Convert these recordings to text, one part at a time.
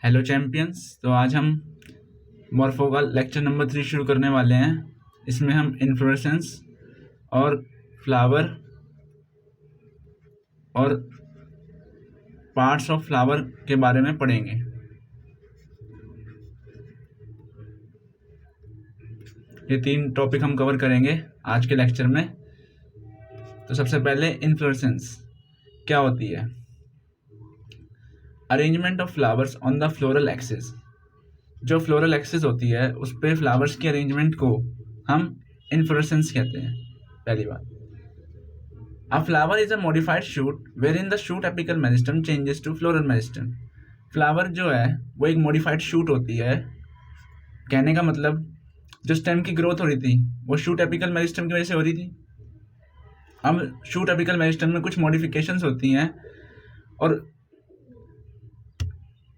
Hello champions. तो आज हम मॉर्फो का लेक्चर नंबर 3 शुरू करने वाले हैं। इसमें हम इन्फ्लोरेसेंस और फ्लावर और पार्ट्स ऑफ फ्लावर के बारे में पढ़ेंगे। ये 3 टॉपिक हम कवर करेंगे आज के लेक्चर में। तो सबसे पहले इन्फ्लोरेसेंस क्या होती है। Arrangement of flowers on the floral axis. जो फ्लोरल एक्सिस होती है उस पे फ्लावर्स की अरेंजमेंट को हम इन्फ्लोरेसेंस कहते हैं। पहली बात, A flower is a modified shoot wherein the shoot apical meristem changes to floral meristem. Flower जो है वो एक मॉडिफाइड शूट होती है। कहने का मतलब जो स्टेम की ग्रोथ हो रही थी वो शूट एपिकल मेरिस्टम की वजह से हो रही थी। अब शूट एपिकल मेरिस्टम में कुछ मॉडिफिकेशंस होती हैं और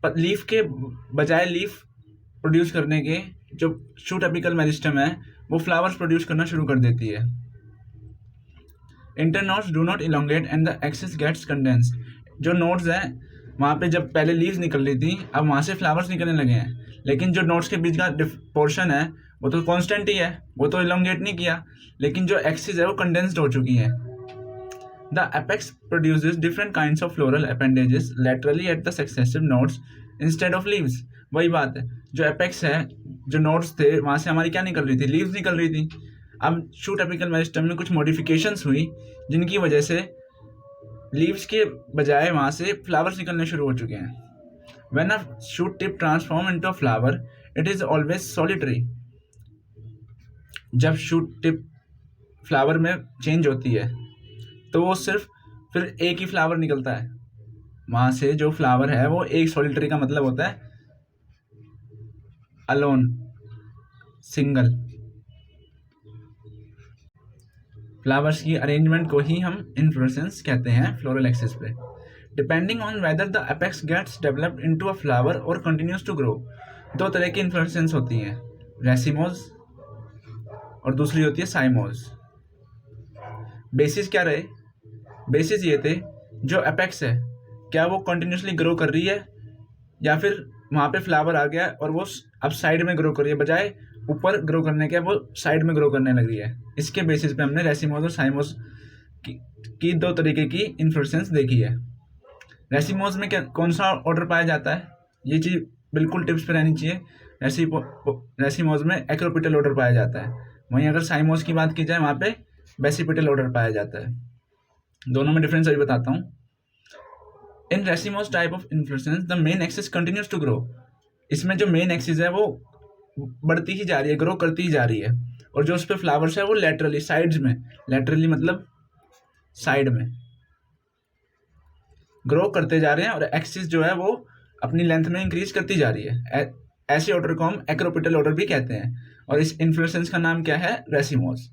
लीफ के बजाय लीफ प्रोड्यूस करने के जो शूट एपिकल मेरिस्टम है वो फ्लावर्स प्रोड्यूस करना शुरू कर देती है। Internodes do not elongate and the axis gets condensed. जो नोड्स हैं वहाँ पे जब पहले लीव्स निकल रही थी अब वहाँ से फ्लावर्स निकलने लगे हैं, लेकिन जो नोड्स के बीच का पोर्शन है वो तो कांस्टेंट ही है, वो तो इलोंगेट नहीं किया, लेकिन जो एक्सिस है वो कंडेंस्ड हो चुकी है। The apex produces different kinds of floral appendages laterally at the successive nodes instead of leaves. वही बात है, जो एपेक्स है, जो नोड्स थे वहाँ से हमारी क्या निकल रही थी, लीव्स निकल रही थी। अब शूट एपिकल मेरिस्टम में कुछ मॉडिफिकेशंस हुई जिनकी वजह से लीव्स के बजाय वहाँ से फ्लावर्स निकलने शुरू हो चुके हैं। When a shoot tip transform into a flower it is always solitary. जब शूट टिप फ्लावर में चेंज होती है तो वो सिर्फ फिर एक ही फ्लावर निकलता है। वहाँ से जो फ्लावर है वो एक सॉलिटरी का मतलब होता है अलोन, सिंगल। फ्लावर्स की अरेंजमेंट को ही हम इन्फ्लोरेसेंस कहते हैं फ्लोरल एक्सिस पे। Depending on whether the apex gets developed into a flower और कंटिन्यूज टू ग्रो। 2 तरह की इन्फ्लोरेसेंस होती हैं, रेसिमोज और दूसरी होती है साइमोज। बेसिस क्या रहे? बेसिस ये थे जो एपेक्स है क्या वो कंटिन्यूसली ग्रो कर रही है या फिर वहाँ पे फ्लावर आ गया और वो अब साइड में ग्रो कर रही है, बजाय ऊपर ग्रो करने के वो साइड में ग्रो करने लग रही है। इसके बेसिस पे हमने रेसिमोज और साइमोज की 2 तरीके की इन्फ्लोरेसेंस देखी है। रेसिमोज में क्या कौन सा ऑर्डर पाया जाता है, ये चीज़ बिल्कुल टिप्स पे रहनी चाहिए। रेसिमोज में एक्रोपिटल ऑर्डर पाया जाता है, वहीं अगर साइमोज की बात की जाए वहाँ पे बेसिपिटल ऑर्डर पाया जाता है। दोनों में डिफरेंस अभी बताता हूँ। In racemose type of inflorescence the main axis continues to grow. इसमें जो मेन एक्सिस है वो बढ़ती ही जा रही है, ग्रो करती ही जा रही है, और जो उस पर फ्लावर्स है वो लेटरली साइड्स में, लेटरली मतलब साइड में ग्रो करते जा रहे हैं और एक्सिस जो है वो अपनी लेंथ में इंक्रीज करती जा रही है। ऐसे ऑर्डर को हम एक्रोपिटल ऑर्डर भी कहते हैं और इस इन्फ्लोरेसेंस का नाम क्या है, रेसिमोज।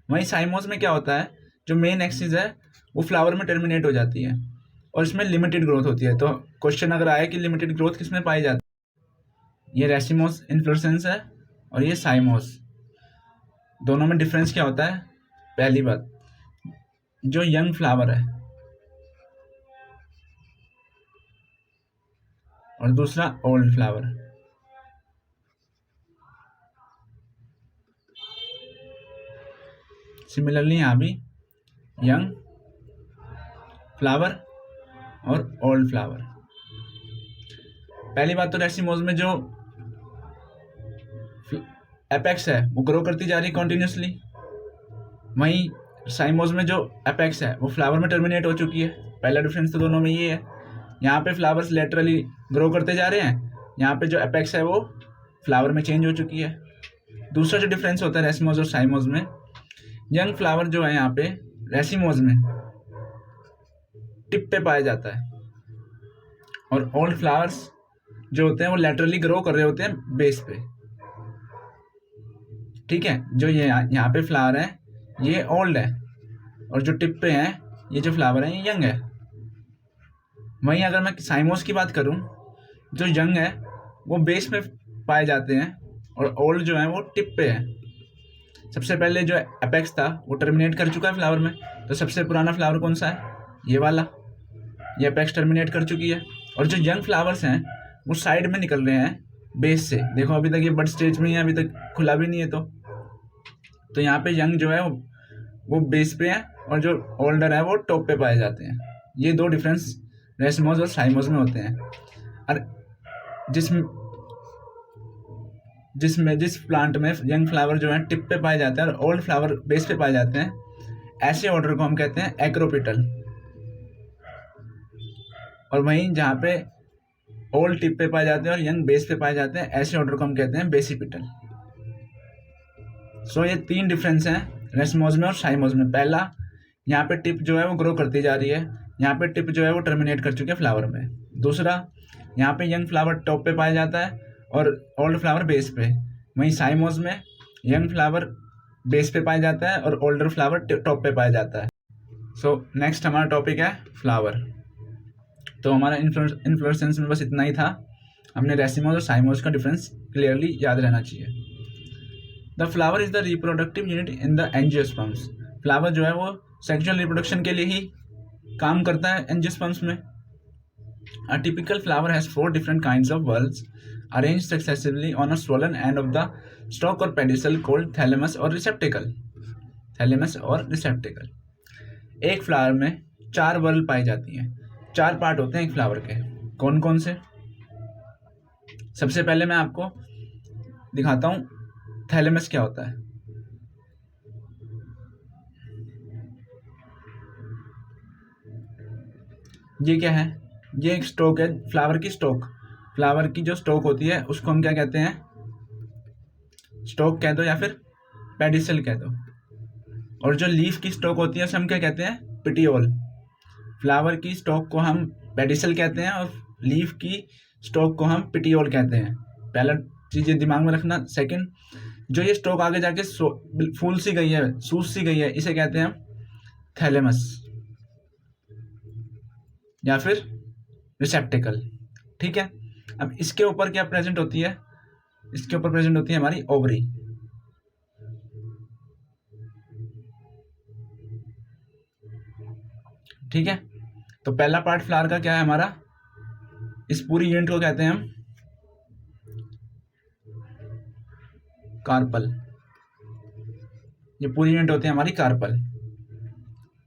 वहीं साइमोज में क्या होता है, जो मेन एक्सिस है वो फ्लावर में टर्मिनेट हो जाती है और इसमें लिमिटेड ग्रोथ होती है। तो क्वेश्चन अगर आए कि लिमिटेड ग्रोथ किसमें पाई जाती है, ये रेसिमोज इन्फ्लोरेसेंस है और ये साइमोज। दोनों में डिफरेंस क्या होता है? पहली बात, जो यंग फ्लावर है और दूसरा ओल्ड फ्लावर। सिमिलरली यहाँ भी यंग फ्लावर और ओल्ड फ्लावर। पहली बात तो रेसिमोज में जो एपेक्स है वो ग्रो करती जा रही है कॉन्टिन्यूसली, वहीं साइमोज में जो एपेक्स है वो फ्लावर में टर्मिनेट हो चुकी है। पहला डिफरेंस तो दोनों में ये है, यहाँ पे फ्लावर्स लेटरली ग्रो करते जा रहे हैं, यहाँ पे जो एपेक्स है वो फ्लावर में चेंज हो चुकी है। दूसरा जो डिफरेंस होता है रेसिमोज और साइमोज में, यंग फ्लावर जो है यहाँ पे रेसिमोज में टिप पे पाया जाता है और ओल्ड फ्लावर्स जो होते हैं वो लेटरली ग्रो कर रहे होते हैं बेस पे। ठीक है, जो ये यहाँ पे फ्लावर है ये ओल्ड है और जो टिप पे है ये जो फ्लावर है ये यंग है। वहीं अगर मैं साइमोज की बात करूँ, जो यंग है वो बेस में पाए जाते हैं और ओल्ड जो है वो टिप पे है। सबसे पहले जो एपेक्स था वो टर्मिनेट कर चुका है फ्लावर में, तो सबसे पुराना फ्लावर कौन सा है, ये वाला, ये एपेक्स टर्मिनेट कर चुकी है। और जो यंग फ्लावर्स हैं वो साइड में निकल रहे हैं बेस से। देखो अभी तक ये बड स्टेज में ही है, अभी तक खुला भी नहीं है। तो यहाँ पे यंग जो है वो बेस पे है और जो ओल्डर है वो टॉप पे पाए जाते हैं। ये दो डिफरेंस रेसमोस और साइमोस में होते हैं। और जिस प्लांट में यंग फ्लावर जो है टिप पे पाए जाते हैं और ओल्ड फ्लावर बेस पे पाए जाते हैं, ऐसे ऑर्डर को हम कहते हैं एक्रोपिटल। और वहीं जहाँ पे ओल्ड टिप पे पाए जाते हैं और यंग बेस पे पाए जाते हैं, ऐसे ऑर्डर को हम कहते हैं बेसिपिटल। सो ये 3 डिफरेंस हैं रेसमोस में और साइमोस में। पहला, यहाँ पे टिप जो है वो ग्रो करती जा रही है, यहाँ पे टिप जो है वो टर्मिनेट कर चुके हैं फ्लावर में। दूसरा, यहाँ पे यंग फ्लावर टॉप पे पाया जाता है और ओल्ड फ्लावर बेस पे। वहीं साइमोस में यंग फ्लावर बेस पे पाया जाता है और ओल्डर फ्लावर टॉप पे पाया जाता है। सो नेक्स्ट हमारा टॉपिक है फ्लावर। तो हमारा इन्फ्लोरेसेंस में बस इतना ही था। हमने रेसिमोस और साइमोस का डिफरेंस क्लियरली याद रहना चाहिए। The flower is the reproductive unit in the angiosperms. Flower जो है वो सेक्सुअल रिप्रोडक्शन के लिए ही काम करता है एंजियोस्पर्म्स में। A typical flower has 4 different kinds of bulbs arranged successively on a swollen end of the stock और पेडिसल कॉल्ड थैलेमस और रिसेप्टिकल। थैलेमस और रिसेप्टिकल। एक फ्लावर में 4 बल्ब पाई जाती हैं। 4 पार्ट होते हैं एक फ्लावर के। कौन कौन से? सबसे पहले मैं आपको दिखाता हूँ थैलेमस क्या होता है। ये क्या है? ये एक स्टोक है, फ्लावर की स्टोक। फ्लावर की जो स्टोक होती है उसको हम क्या कहते हैं? स्टोक कह दो या फिर पेडिसल कह दो। और जो लीफ की स्टोक होती है उसे हम क्या कहते हैं? पिटियोल। फ्लावर की स्टोक को हम पेडिसल कहते हैं और लीफ की स्टोक को हम पिटियोल कहते हैं। पहला चीज़ ये दिमाग में रखना। सेकंड, जो ये स्टोक आगे जाके फूल सी गई है, सूस सी गई है, इसे कहते हैं हम थैलेमस या फिर रिसेप्टिकल। ठीक है। अब इसके ऊपर क्या प्रेजेंट होती है? इसके ऊपर प्रेजेंट होती है हमारी ओवरी। ठीक है। तो पहला पार्ट फ्लावर का क्या है हमारा? इस पूरी यूनिट को कहते हैं हम कार्पल। ये पूरी यूनिट होती है हमारी कार्पल।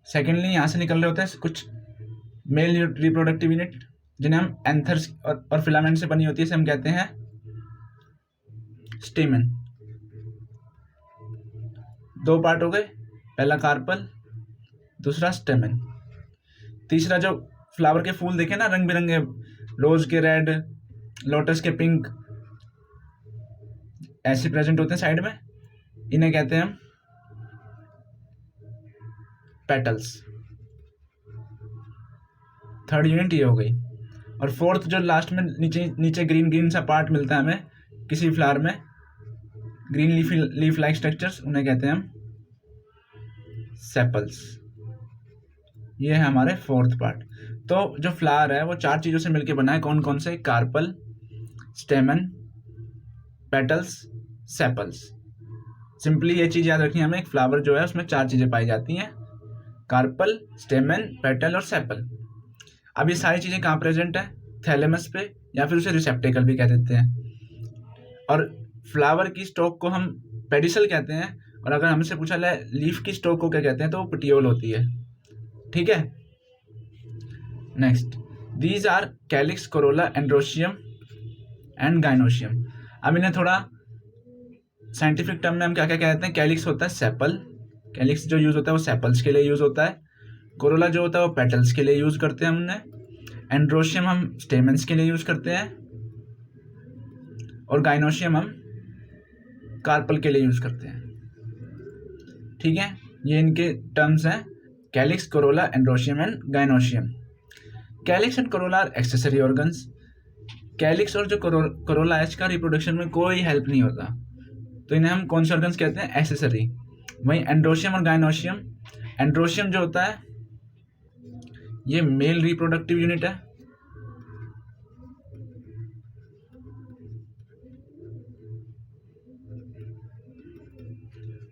सेकेंडली, यहां से निकल रहे होते हैं कुछ मेल रिप्रोडक्टिव यूनिट जिन्हें हम एंथर्स और फिलामेंट से बनी होती है, इसे हम कहते हैं स्टेमन। 2 पार्ट हो गए, पहला कार्पल, दूसरा स्टेमन। तीसरा, जो फ्लावर के फूल देखे ना रंग बिरंगे, रोज के रेड, लोटस के पिंक, ऐसे प्रेजेंट होते हैं साइड में, इन्हें कहते हैं हम पेटल्स। 3rd यूनिट ये हो गई। और 4th जो लास्ट में नीचे ग्रीन ग्रीन सा पार्ट मिलता है हमें किसी फ्लावर में, ग्रीन लीफ लाइक स्ट्रक्चर्स, उन्हें कहते हैं हम सेपल्स। ये है हमारे 4th पार्ट। तो जो फ्लावर है वो 4 चीज़ों से मिलकर बना है। कौन कौन से? Carpel, stamen, petals, sepals. Simply ये चीज़ याद रखनी है हमें, एक फ्लावर जो है उसमें 4 चीज़ें पाई जाती हैं, कार्पल, स्टेमन, पेटल और सेपल। अब ये सारी चीज़ें कहाँ प्रेजेंट है? थैलेमस पे, या फिर उसे रिसेप्टिकल भी कह देते हैं। और फ्लावर की स्टोक को हम पेडिसल कहते हैं, और अगर हमसे पूछा जाए लीफ की स्टोक को क्या कहते हैं तो वो पिटियोल होती है। ठीक है। Next, these are calyx, corolla, androecium and gynoecium. अब इन्हें थोड़ा साइंटिफिक टर्म में हम क्या क्या कहते हैं? कैलिक्स होता है सेपल। कैलिक्स जो यूज होता है वो सेपल्स के लिए यूज होता है। कोरोला जो होता है वो पेटल्स के लिए यूज करते हैं हमने। एंड्रोशियम हम स्टेमन्स के लिए यूज करते हैं, और गाइनोशियम हम कार्पल के लिए यूज करते हैं। ठीक है। ये इनके टर्म्स हैं, calyx, corolla, androecium and gynoecium. Calyx and corolla are accessory organs. Calyx और जो कोरोला है इसका रिप्रोडक्शन में कोई हेल्प नहीं होता, तो इन्हें हम कौन से ऑर्गन्स कहते हैं? एक्सेसरी। वहीं एंड्रोशियम और गाइनोशियम, एंड्रोशियम जो होता है ये मेल रिप्रोडक्टिव यूनिट है,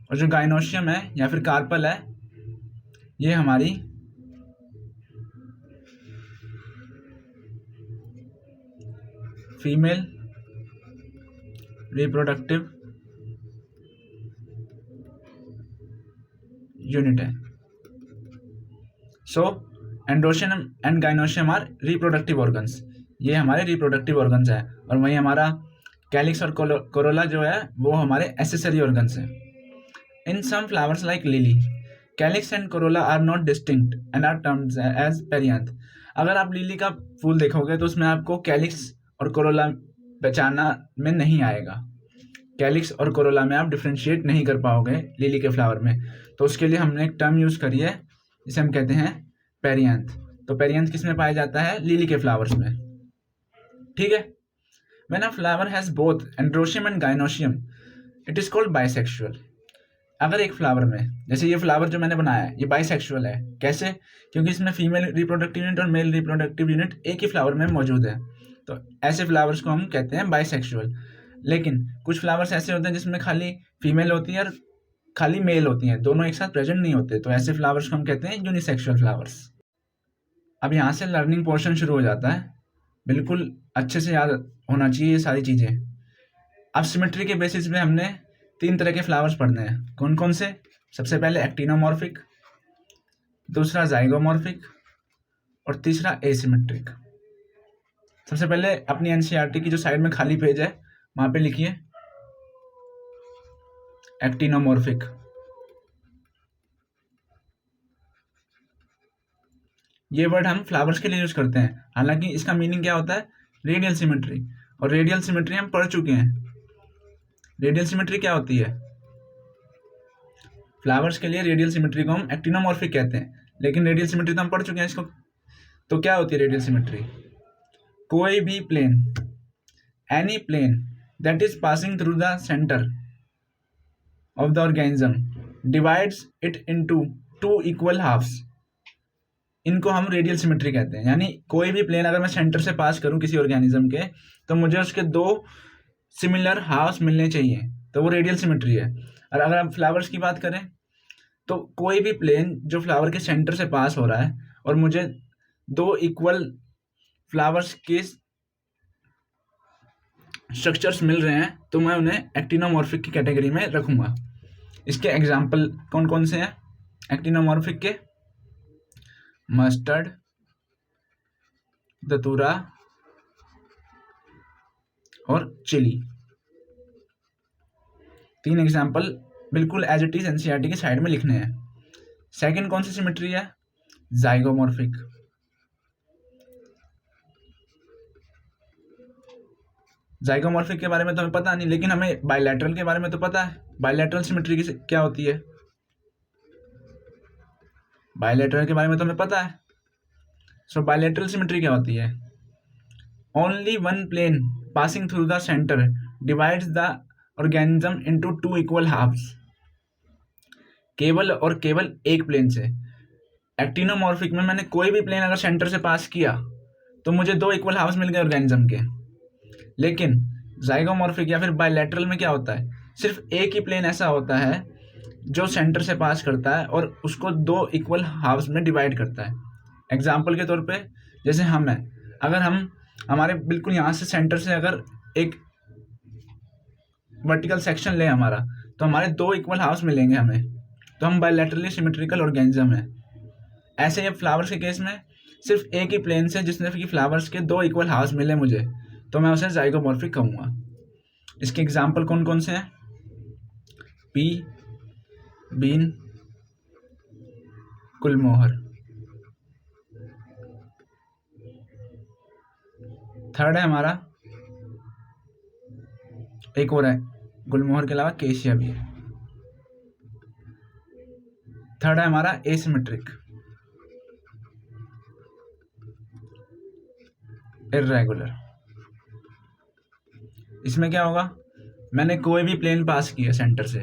और जो गाइनोशियम है या फिर कार्पल है ये हमारी फीमेल रिप्रोडक्टिव यूनिट है। So androecium and gynoecium are reproductive organs, ये हमारे रिप्रोडक्टिव ऑर्गन्स है। और वहीं हमारा कैलिक्स और कोरोला जो है वो हमारे एसेसरी ऑर्गन्स हैं। In some flowers like lily calyx and corolla are not distinct and are termed as perianth. अगर आप लिली का फूल देखोगे तो उसमें आपको कैलिक्स और कोरोला पहचानना में नहीं आएगा। कैलिक्स और कोरोला में आप डिफ्रेंशिएट नहीं कर पाओगे लिली के फ्लावर में। तो उसके लिए हमने एक टर्म यूज करी है जिसे हम कहते हैं पेरियांथ। तो पेरियांथ किस में पाया जाता है? लिली के फ्लावर्स में। ठीक है। When a flower has both androecium and gynoecium, it is called bisexual. अगर एक फ्लावर में, जैसे ये फ्लावर जो मैंने बनाया है ये बाइसेक्सुअल है। कैसे? क्योंकि इसमें फीमेल रिप्रोडक्टिव यूनिट और मेल रिप्रोडक्टिव यूनिट एक ही फ्लावर में मौजूद है। तो ऐसे फ्लावर्स को हम कहते हैं बाइसेक्सुअल। लेकिन कुछ फ्लावर्स ऐसे होते हैं जिसमें खाली फीमेल होती है और खाली मेल होती हैं, दोनों एक साथ प्रेजेंट नहीं होते। तो ऐसे फ्लावर्स को हम कहते हैं यूनिसेक्सुअल फ्लावर्स। अब यहाँ से लर्निंग पोर्शन शुरू हो जाता है। बिल्कुल अच्छे से याद होना चाहिए ये सारी चीज़ें। अब सिमेट्री के बेसिस पे हमने 3 तरह के फ्लावर्स पढ़ने हैं। कौन कौन से? सबसे पहले एक्टिनोमॉर्फिक, दूसरा जाइगोमॉर्फिक और तीसरा एसिमेट्रिक। सबसे पहले अपनी एनसीईआरटी की जो साइड में खाली पेज है वहाँ पे लिखिए एक्टिनोमॉर्फिक। ये वर्ड हम फ्लावर्स के लिए यूज करते हैं, हालांकि इसका मीनिंग क्या होता है? Radial symmetry. और रेडियल सिमेट्री हम पढ़ चुके हैं। रेडियल सिमेट्री क्या होती है? फ्लावर्स के लिए रेडियल सिमेट्री को हम एक्टिनोमॉर्फिक कहते हैं, लेकिन रेडियल सिमेट्री तो हम पढ़ चुके हैं इसको। तो क्या होती है रेडियल सिमेट्री? कोई भी plane, any plane that is passing through the centre of the organism divides it into 2 equal halves, इनको हम रेडियल सिमेट्री कहते हैं। यानी कोई भी प्लेन अगर मैं सेंटर से पास करूं किसी ऑर्गेनिज्म के, तो मुझे उसके 2 सिमिलर हाफ्स मिलने चाहिए, तो वो रेडियल सिमेट्री है। और अगर आप फ्लावर्स की बात करें तो कोई भी प्लेन जो फ्लावर के सेंटर से पास हो रहा है और मुझे 2 इक्वल फ्लावर्स के स्ट्रक्चर्स मिल रहे हैं, तो मैं उन्हें एक्टिनोमॉर्फिक की कैटेगरी में रखूंगा। इसके एग्जाम्पल कौन कौन से हैं एक्टिनोमॉर्फिक के? मस्टर्ड, दतूरा और चिली। 3 एग्जाम्पल बिल्कुल एज इट इज एनसीईआरटी की साइड में लिखने हैं। सेकंड कौन सी सिमेट्री है? जाइगोमॉर्फिक। जाइगोमॉर्फिक के बारे में तो हमें पता नहीं, लेकिन हमें बायलैटरल के बारे में तो पता है। बायलैटरल सिमेट्री की क्या होती है? बायलैटरल के बारे में तो हमें पता है। सो बायलैटरल सिमेट्री क्या होती है? Only one plane passing through the centre divides the organism into 2 equal halves. केवल और केवल एक प्लेन से। एक्टिनोमॉर्फिक में मैंने कोई भी प्लेन अगर सेंटर से पास किया तो मुझे 2 इक्वल हाफ्स मिल गए ऑर्गेनिज्म के। लेकिन जाइगोमॉर्फिक या फिर बायलैटरल में क्या होता है? सिर्फ एक ही प्लेन ऐसा होता है जो सेंटर से पास करता है और उसको 2 इक्वल हाफ्स में डिवाइड करता है। एग्जाम्पल के तौर पे जैसे हम हैं, अगर हम हमारे बिल्कुल यहाँ से सेंटर से अगर एक वर्टिकल सेक्शन ले हमारा, तो हमारे 2 इक्वल हाफ्स मिलेंगे हमें, तो हम बायलैटरली सिमेट्रिकल ऑर्गेनिज्म है। ऐसे ही फ्लावर्स के केस में सिर्फ एक ही प्लेन से जिसने कि फ्लावर्स के 2 इक्वल हाफ्स मिले मुझे, तो मैं उसे जाइगोमॉर्फिक कहूँगा। इसके एग्जाम्पल कौन कौन से हैं? P, been, Gulmohar. थर्ड है हमारा, एक और है गुलमोहर के अलावा केशिया भी है। थर्ड है हमारा एसिमेट्रिक, इर्रेगुलर। इसमें क्या होगा? मैंने कोई भी प्लेन पास किया सेंटर से,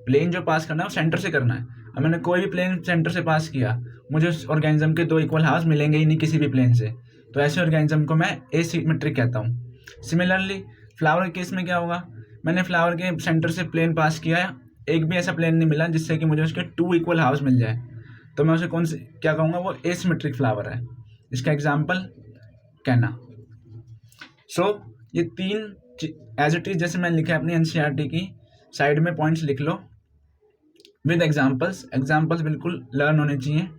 प्लेन जो पास करना है वो सेंटर से करना है। अब मैंने कोई भी प्लेन सेंटर से पास किया, मुझे उस ऑर्गेनिज्म के 2 इक्वल हाफ्स मिलेंगे ही नहीं किसी भी प्लेन से, तो ऐसे ऑर्गेनिज्म को मैं एसिमेट्रिक कहता हूँ। सिमिलरली फ्लावर के केस में क्या होगा? मैंने फ्लावर के सेंटर से प्लेन पास किया है, एक भी ऐसा प्लेन नहीं मिला जिससे कि मुझे उसके 2 इक्वल हाफ्स मिल जाए, तो मैं उसे कौन से क्या कहूँगा? वो एसिमेट्रिक फ्लावर है। इसका एग्जाम्पल कैना। सो ये 3 एज इट इज जैसे मैंने लिखा है अपनी एनसीईआरटी की साइड में पॉइंट्स लिख लो विद एग्जाम्पल्स बिल्कुल लर्न होने चाहिए।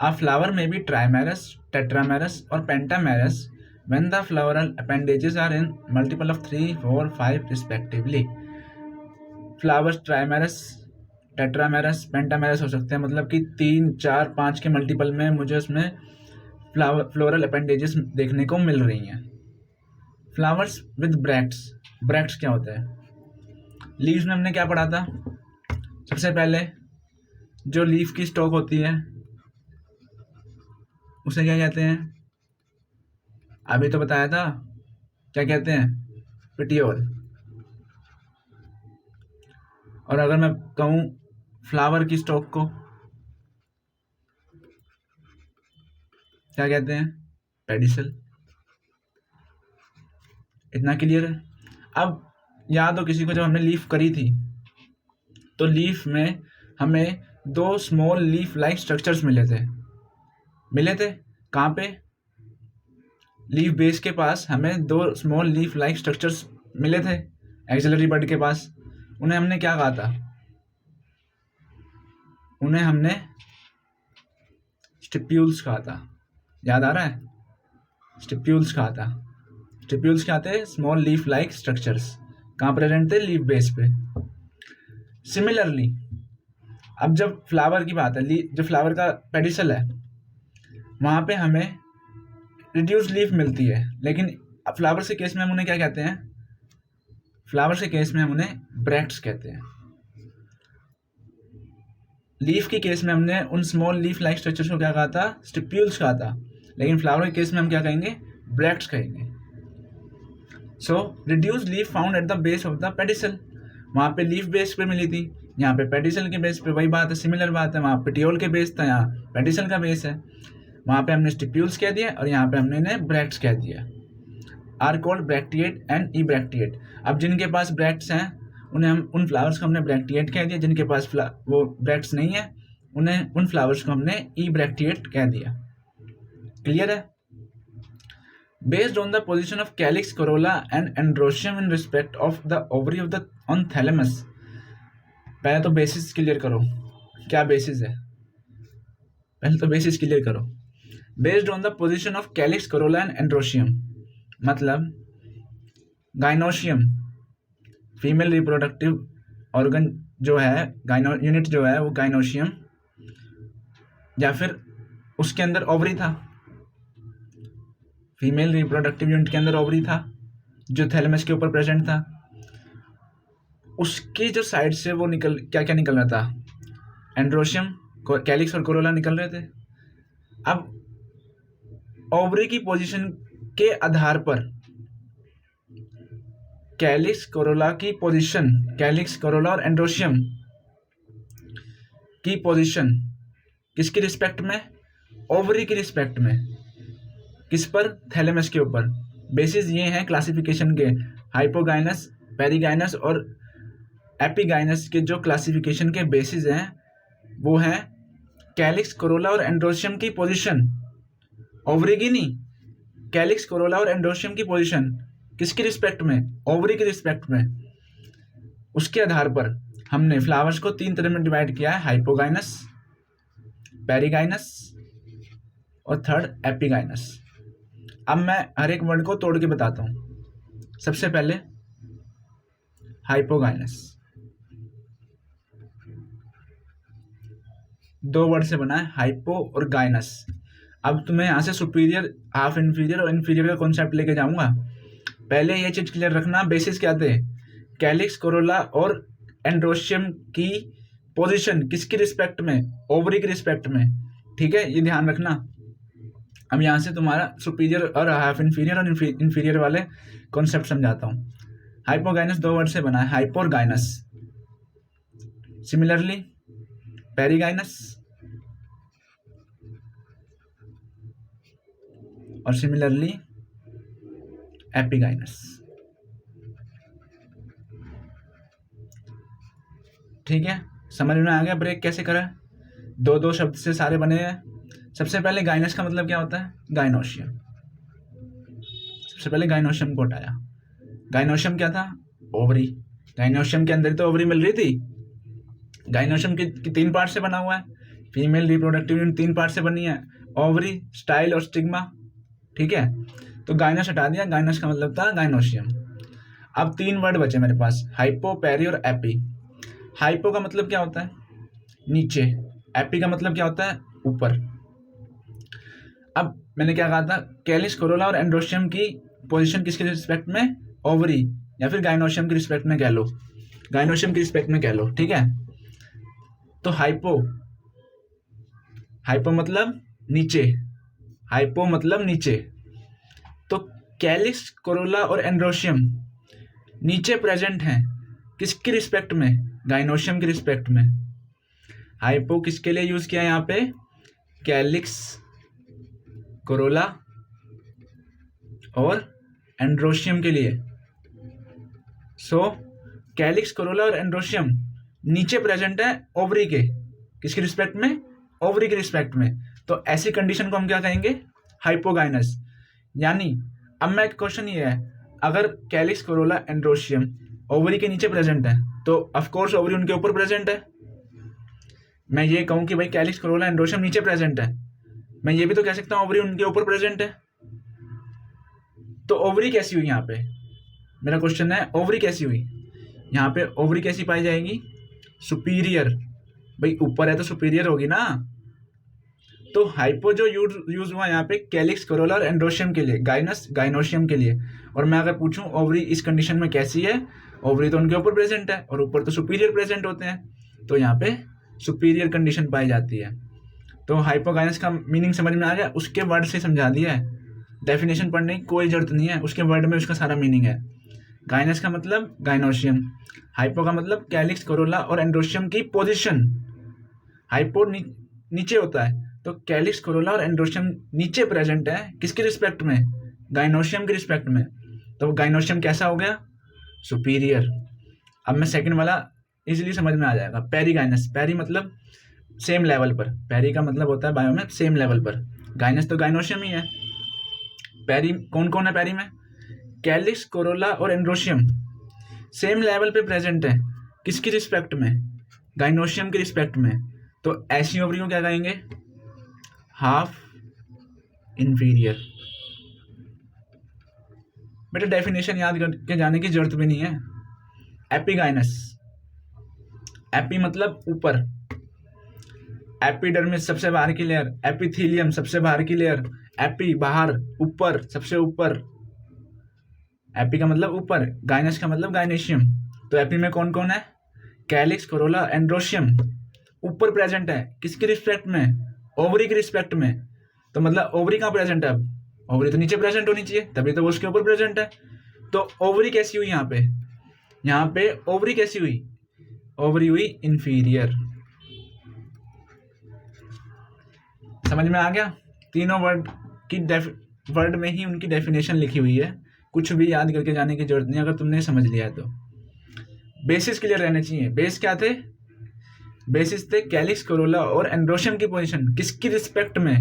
A flower may be trimerous, tetramerous, or pentamerous when the floral appendages are in multiple of 3, 4, 5 respectively. Flowers ट्राइमेरस, tetramerous, pentamerous हो सकते हैं, मतलब कि 3, 4, 5 के मल्टीपल में मुझे उसमें फ्लोरल अपेंडेजेस देखने को मिल रही हैं। फ्लावर्स विद ब्रैक्ट्स, ब्रैक्ट्स क्या होता है? लीव्स में हमने क्या पढ़ा था? सबसे पहले जो लीफ की स्टॉक होती है उसे क्या कहते हैं? अभी तो बताया था, क्या कहते हैं? पेटियोल। और अगर मैं कहूँ फ्लावर की स्टॉक को क्या कहते हैं? पेडिसल। इतना क्लियर है? अब याद हो किसी को, जब हमने लीफ करी थी तो लीफ में हमें 2 स्मॉल लीफ लाइक स्ट्रक्चर्स मिले थे। कहाँ पे? लीफ बेस के पास हमें 2 स्मॉल लीफ लाइक स्ट्रक्चर्स मिले थे एक्सिलरी बड के पास। उन्हें हमने क्या कहा था? उन्हें हमने स्टिप्यूल्स कहा था। याद आ रहा है? स्टिप्यूल्स कहा था। स्टिप्यूल्स क्या थे? Small leaf like structures. कहाँ प्रेजेंट थे? लीफ बेस पे। सिमिलरली अब जब फ्लावर की बात है, जो फ्लावर का पेडिसल है वहाँ पे हमें रिड्यूस लीफ मिलती है, लेकिन फ्लावर के केस में हम उन्हें क्या कहते हैं? फ्लावर के केस में हम उन्हें ब्रैक्ट्स कहते हैं। लीफ के केस में हमने उन स्मॉल लीफ लाइक स्ट्रक्चर्स को क्या कहा था? स्टिप्यूल्स कहा था। लेकिन फ्लावर के केस में हम क्या कहेंगे? ब्रैक्ट्स कहेंगे। So reduce leaf found at the base of the pedicel, वहाँ पे लीफ बेस पे मिली थी, यहाँ पे पेडिसल के बेस पे। वही बात है, सिमिलर बात है। वहाँ पेटियोल के बेस था, यहाँ पेडिसल का बेस है। वहाँ पे हमने स्टिप्यूल्स कह दिया और यहाँ पे हमने इन्हें ब्रैक्ट्स कह दिया। Are called bracteate and ebracteate. अब जिनके पास ब्रैक्ट्स हैं उन्हें हम, उन फ्लावर्स को हमने ब्रैक्टिएट कह दिया। जिनके पास वो ब्रैक्ट्स नहीं है उन्हें, उन फ्लावर्स को हमने ई ब्रैक्टिएट कह दिया। क्लियर है? Based on the position of calyx, corolla and androecium in respect of the ovary of the on thalamus। पहले तो बेसिस क्लियर करो, क्या बेसिस है? पहले तो बेसिस क्लियर करो। Based on the position of calyx, Corolla and androecium, मतलब gynoecium female reproductive organ जो है, यूनिट जो है वो गाइनोशियम, या फिर उसके अंदर ओवरी था। फीमेल रिप्रोडक्टिव यूनिट के अंदर ओवरी था जो थैलेमस के ऊपर प्रेजेंट था। उसकी जो साइड से वो क्या क्या निकल रहा था? एंड्रोशियम, कैलिक्स और कोरोला निकल रहे थे। अब ओवरी की पोजीशन के आधार पर कैलिक्स, कोरोला की पोजीशन, कैलिक्स, कोरोला और एंड्रोशियम की पोजीशन किसकी रिस्पेक्ट में? ओवरी की रिस्पेक्ट में। किस पर? थैलेमस के ऊपर। बेसिस ये हैं क्लासिफिकेशन के, हाइपोगाइनस, पेरिगाइनस और एपिगाइनस के जो क्लासिफिकेशन के बेसिस हैं वो हैं कैलिक्स, कोरोला और एंड्रोशियम की पोजीशन, ओवरी की नहीं, कैलिक्स, कोरोला और एंड्रोशियम की पोजीशन किसकी रिस्पेक्ट में, ओवरी की रिस्पेक्ट में। उसके आधार पर हमने फ्लावर्स को 3 तरह में डिवाइड किया है, हाइपोगाइनस, पेरिगाइनस और थर्ड एपिगाइनस। अब मैं हर एक वर्ड को तोड़ के बताता हूं। सबसे पहले हाइपोगाइनस, 2 वर्ड से बना है, हाइपो और गाइनस। अब तुम्हें यहाँ से सुपीरियर, हाफ इन्फीरियर और इन्फीरियर का कॉन्सेप्ट लेके जाऊंगा। पहले ये चीज क्लियर रखना, बेसिस क्या थे, कैलिक्स, कोरोला और एंड्रोशियम की पोजीशन किसकी रिस्पेक्ट में, ओवरी की रिस्पेक्ट में, ठीक है, ये ध्यान रखना। अब यहाँ से तुम्हारा सुपीरियर और हाफ इन्फीरियर और इन्फीरियर वाले कॉन्सेप्ट समझाता हूँ। हाइपोगाइनस 2 वर्ड से बना है, हाइपो और गाइनस। सिमिलरली पेरिगाइनस और सिमिलरली एपिगाइनस, ठीक है। समझ में आ गया ब्रेक कैसे करा, 2 शब्द से सारे बने हैं। सबसे पहले गाइनस का मतलब क्या होता है, गाइनोशियम। सबसे पहले गाइनोशियम को हटाया। गाइनोशियम क्या था, ओवरी। गाइनोशियम के अंदर तो ओवरी मिल रही थी। गाइनोशियम की 3 पार्ट से बना हुआ है, फीमेल रिप्रोडक्टिव यूनिट 3 पार्ट से बनी है, ओवरी, स्टाइल और स्टिग्मा, ठीक है। तो गाइनस हटा दिया, गाइनस का मतलब था गाइनोशियम। अब 3 वर्ड बचे मेरे पास, हाइपो, पेरी और एपी। हाइपो का मतलब क्या होता है, नीचे। एपी का मतलब क्या होता है, ऊपर। अब मैंने क्या कहा था, कैलिक्स, कोरोला और एंड्रोशियम की पोजीशन किसके रिस्पेक्ट में, ओवरी, या फिर गाइनोशियम की रिस्पेक्ट में कह लो, गाइनोशियम की रिस्पेक्ट में कह लो, ठीक है। तो हाइपो, हाइपो मतलब नीचे, हाइपो मतलब नीचे। तो कैलिक्स, कोरोला और एंड्रोशियम नीचे प्रेजेंट हैं, किसकी रिस्पेक्ट में, गाइनोशियम की रिस्पेक्ट में। हाइपो किसके लिए यूज किया यहाँ पे, कैलिक्स, कोरोला और एंड्रोशियम के लिए। सो कैलिक्स, कोरोला और एंड्रोशियम नीचे प्रेजेंट है ओवरी के, किसकी रिस्पेक्ट में, ओवरी की रिस्पेक्ट में। तो ऐसी कंडीशन को हम क्या कहेंगे, हाइपोगाइनस। यानी अब मैं क्वेश्चन ये है, अगर कैलिक्स, कोरोला, एंड्रोशियम ओवरी के नीचे प्रेजेंट है तो ऑफ कोर्स ओवरी उनके ऊपर प्रेजेंट है। मैं ये कहूं कि भाई कैलिक्स, कोरोला, एंड्रोशियम नीचे प्रेजेंट है, मैं ये भी तो कह सकता हूं ओवरी उनके ऊपर प्रेजेंट है। तो ओवरी कैसी हुई यहाँ पे, मेरा क्वेश्चन है ओवरी कैसी हुई यहाँ पे, ओवरी कैसी पाई जाएगी, सुपीरियर। भाई ऊपर है तो सुपीरियर होगी ना। तो हाइपो जो यूज हुआ यहाँ पे कैलिक्स, कोरोला और एंड्रोशियम के लिए, गाइनस गाइनोशियम के लिए। और मैं अगर पूछूं ओवरी इस कंडीशन में कैसी है, ओवरी तो उनके ऊपर प्रेजेंट है और ऊपर तो सुपीरियर प्रेजेंट होते हैं, तो यहाँ पे सुपीरियर कंडीशन पाई जाती है। तो हाइपोगाइनस का मीनिंग समझ में आ गया, उसके वर्ड से समझा दिया है, डेफिनेशन पढ़ने की कोई जरूरत नहीं है, उसके वर्ड में उसका सारा मीनिंग है। गाइनस का मतलब गाइनोशियम, हाइपो का मतलब कैलिक्स, कोरोला और एंड्रोशियम की पोजीशन। हाइपो नीचे होता है, तो कैलिक्स, कोरोला और एंड्रोशियम नीचे प्रेजेंट है, किसकी रिस्पेक्ट में, गाइनोशियम की रिस्पेक्ट में। तो गाइनोशियम कैसा हो गया, सुपीरियर। अब मैं सेकंड वाला इजीली समझ में आ जाएगा, पेरिगाइनस। पेरी मतलब सेम लेवल पर, पेरी का मतलब होता है बायो में सेम लेवल पर, गाइनस तो गाइनोशियम ही है। पेरी कौन कौन है पेरी में, कैलिक्स, कोरोला और एंड्रोशियम सेम लेवल पे प्रेजेंट है, किसकी रिस्पेक्ट में, गाइनोशियम की रिस्पेक्ट में। तो ऐसी ओवरी को क्या कहेंगे, हाफ इंफीरियर। बेटा डेफिनेशन याद करके जाने की जरूरत भी नहीं है। एपिगाइनस, एपी मतलब ऊपर, एपिडर्मिस सबसे बाहर की लेयर, एपिथीलियम सबसे बाहर की लेयर, एपी बाहर, ऊपर, सबसे ऊपर। एपी का मतलब ऊपर, गाइनस का मतलब गाइनेशियम। तो एपी में कौन कौन है, कैलिक्स, कोरोला, एंड्रोशियम ऊपर प्रेजेंट है, किसकी रिस्पेक्ट में, ओवरी की रिस्पेक्ट में। तो मतलब ओवरी कहाँ प्रेजेंट है, अब ओवरी तो नीचे प्रेजेंट होनी चाहिए, तभी तो वो उसके ऊपर प्रेजेंट है। तो ओवरी कैसी हुई यहाँ पे, यहाँ पे ओवरी कैसी हुई, ओवरी हुई इंफीरियर। समझ में आ गया, तीनों वर्ड की वर्ड में ही उनकी डेफिनेशन लिखी हुई है। कुछ भी याद करके जाने की जरूरत नहीं अगर तुमने समझ लिया है तो। बेसिस क्लियर रहने चाहिए। बेस क्या थे? बेसिस थे कैलिक्स, कोरोला और एंड्रोशियम की पोजीशन किसकी रिस्पेक्ट में?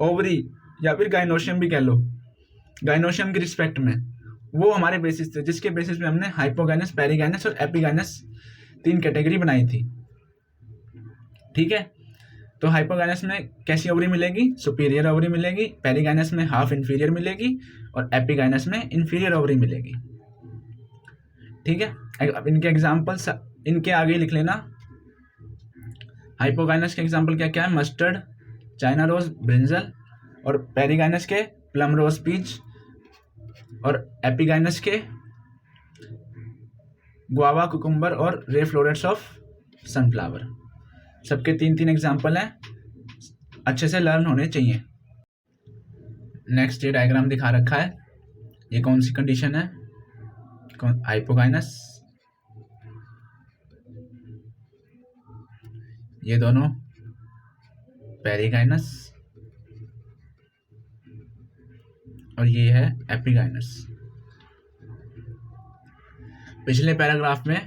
ओवरी या फिर गाइनोशियम भी कह लो, गाइनोशियम की रिस्पेक्ट में। वो हमारे बेसिस थे जिसके बेसिस पे हमने हाइपोगाइनस, पेरिगाइनस और एपिगाइनस 3 कैटेगरी बनाई थी। ठीक है, तो हाइपोगाइनस में कैसी ओवरी मिलेगी? सुपीरियर ओवरी मिलेगी, पेरिगाइनस में हाफ इंफीरियर मिलेगी और एपिगाइनस में इंफीरियर ओवरी मिलेगी। ठीक है, अब इनके एग्जाम्पल्स इनके आगे लिख लेना। हाइपोगाइनस के एग्जाम्पल क्या क्या है? Mustard, China rose, brinjal. और पेरिगाइनस के प्लम रोज, पीच। और एपिगाइनस के गुआवा, कुकुम्बर और रे फ्लोरेट्स ऑफ सनफ्लावर। सबके 3-3 एग्जाम्पल हैं, अच्छे से लर्न होने चाहिए। नेक्स्ट ये डायग्राम दिखा रखा है, ये कौन सी कंडीशन है? हाइपोगाइनस, ये दोनों पेरिगाइनस और ये है एपिगाइनस। पिछले पैराग्राफ में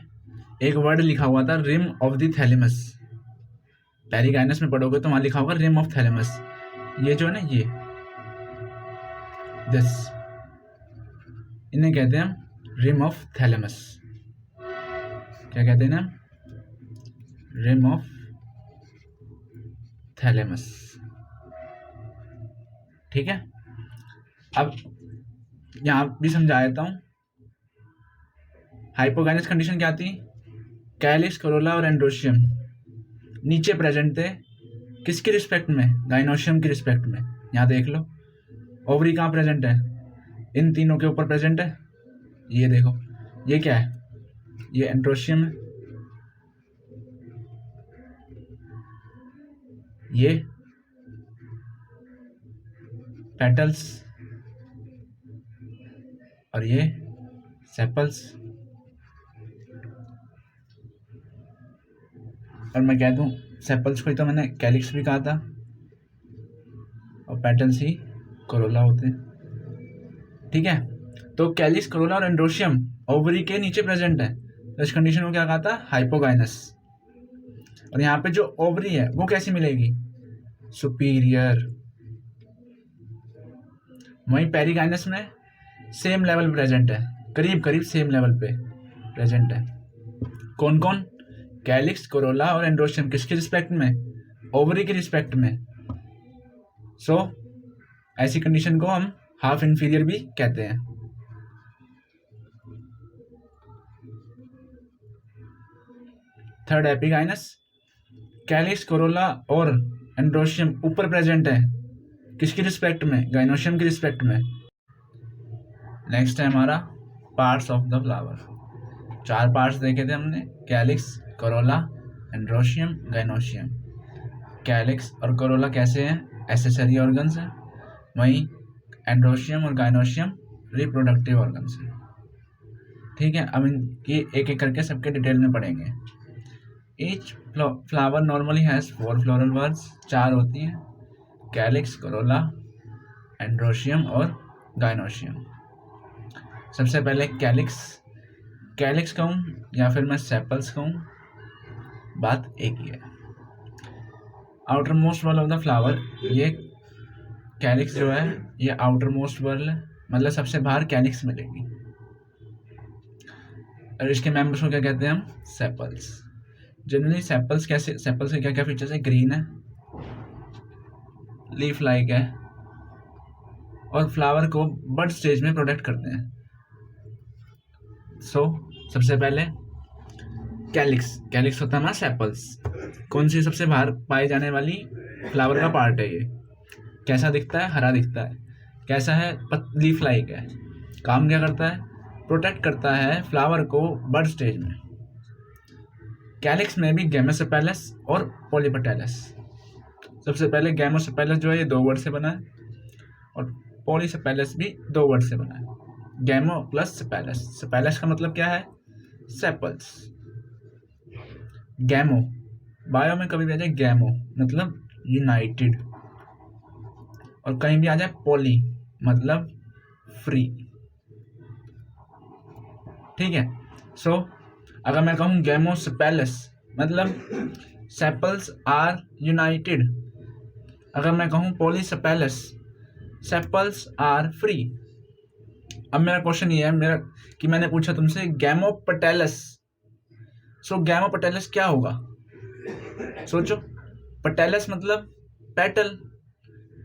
एक वर्ड लिखा हुआ था rim of the thalamus. Perigynous में पढ़ोगे तो वहां लिखा होगा रिम ऑफ थैलेमस। ये जो है ना, ये दिस, इन्हें कहते हैं रिम ऑफ थैलेमस। क्या कहते हैं ना? Rim of thalamus. ठीक है, अब यहां भी समझा देता हूं। हाइपोगाइनस कंडीशन क्या थी? कैलिक्स, कोरोला और एंड्रोशियम नीचे प्रेजेंट थे, किसकी रिस्पेक्ट में? गाइनोशियम की रिस्पेक्ट में। यहां देख लो, ओवरी कहाँ प्रेजेंट है? इन तीनों के ऊपर प्रेजेंट है। ये देखो, ये क्या है? ये एंड्रोशियम है, ये पेटल्स और ये सेपल्स। और मैं कह दूं, सेपल्स को ही तो मैंने कैलिक्स भी कहा था और पेटल्स ही कोरोला होते हैं। ठीक है, तो कैलिक्स, कोरोला और एंड्रोशियम ओवरी के नीचे प्रेजेंट है, तो इस कंडीशन को क्या कहा था? हाइपोगाइनस। और यहाँ पे जो ओवरी है वो कैसी मिलेगी? सुपीरियर। वहीं पेरिगाइनस में सेम लेवल प्रेजेंट है, करीब करीब सेम लेवल पे प्रेजेंट है। कौन कौन? कैलिक्स, कोरोला और एंड्रोशियम किसकी रिस्पेक्ट में? ओवरी की रिस्पेक्ट में। सो ऐसी कंडीशन को हम हाफ इंफीरियर भी कहते हैं। Third, epigynous. कैलिक्स, कोरोला और एंड्रोशियम ऊपर प्रेजेंट है, किसकी रिस्पेक्ट में? गाइनोशियम की रिस्पेक्ट में। नेक्स्ट है हमारा parts of the flower. 4 parts देखे थे हमने, calyx, corolla, androecium, gynoecium. Calyx और कोरोला कैसे हैं? एसेसरी ऑर्गन्स हैं, वहीं एंड्रोशियम और गाइनोशियम रिप्रोडक्टिव ऑर्गन्स हैं। ठीक है, अब इनकी एक एक करके सबके डिटेल में पढ़ेंगे। Each flower normally has 4 floral birds, 4 होती हैं, कैलिक्स, कोरोला, एंड्रोशियम और गाइनोशियम। सबसे पहले कैलिक्स कहूँ या फिर मैं सेपल्स कहूँ, बात एक ही है। Outermost whorl of the flower, ये कैलिक्स जो है ये आउटर मोस्ट वर्ल है, मतलब सबसे बाहर कैलिक्स मिलेगी। और इसके मेंबर्स को क्या कहते हैं हम? सेपल्स। जनरली सेपल्स के क्या क्या फीचर्स है? ग्रीन है, लीफ लाइक है और फ्लावर को बड स्टेज में प्रोटेक्ट करते हैं। सबसे पहले कैलिक्स होता है हमारा सेपल्स। कौन सी सबसे बाहर पाई जाने वाली फ्लावर का पार्ट है? ये कैसा दिखता है? हरा दिखता है। कैसा है? लीफ लाइक है। काम क्या करता है? प्रोटेक्ट करता है फ्लावर को बड स्टेज में। कैलिक्स में भी गैमोसेपेलस और पॉलीपेटलस। सबसे पहले गैमोसेपेलस जो है ये 2 वर्ड से बना है और पॉलीसेपेलस भी 2 वर्ड से बना है। गैमो प्लस सेपेलस। सेपेलस का मतलब क्या है? सेपल्स। गैमो, बायो में कभी भी आ जाए गैमो मतलब यूनाइटेड, और कहीं भी आ जाए पॉली मतलब फ्री। ठीक है। सो अगर मैं कहूँ गैमोसेपेलस मतलब सेपल्स आर यूनाइटेड। अगर मैं कहूँ पॉलीसेपेलस सेपल्स आर फ्री। अब मेरा क्वेश्चन ये है कि मैंने पूछा तुमसे गैमोपेटेलस। सो गैमोपेटेलस क्या होगा? सोचो, पेटेलस मतलब पेटल,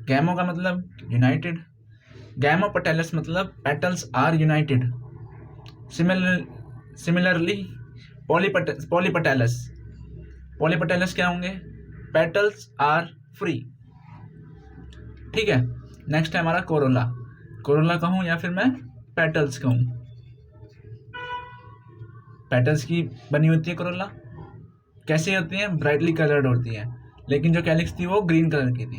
गैमो का मतलब यूनाइटेड, गैमोपेटेलस मतलब petals are united. Similarly polypetalous, polypetalous क्या होंगे? Petals are free. ठीक है। नेक्स्ट है हमारा कोरोला। कोरोला कहूँ या फिर मैं पेटल्स कहूँ? पेटल्स की बनी होती है कोरोला। कैसी होती है? ब्राइटली कलर्ड होती है, लेकिन जो कैलिक्स थी वो ग्रीन कलर की थी।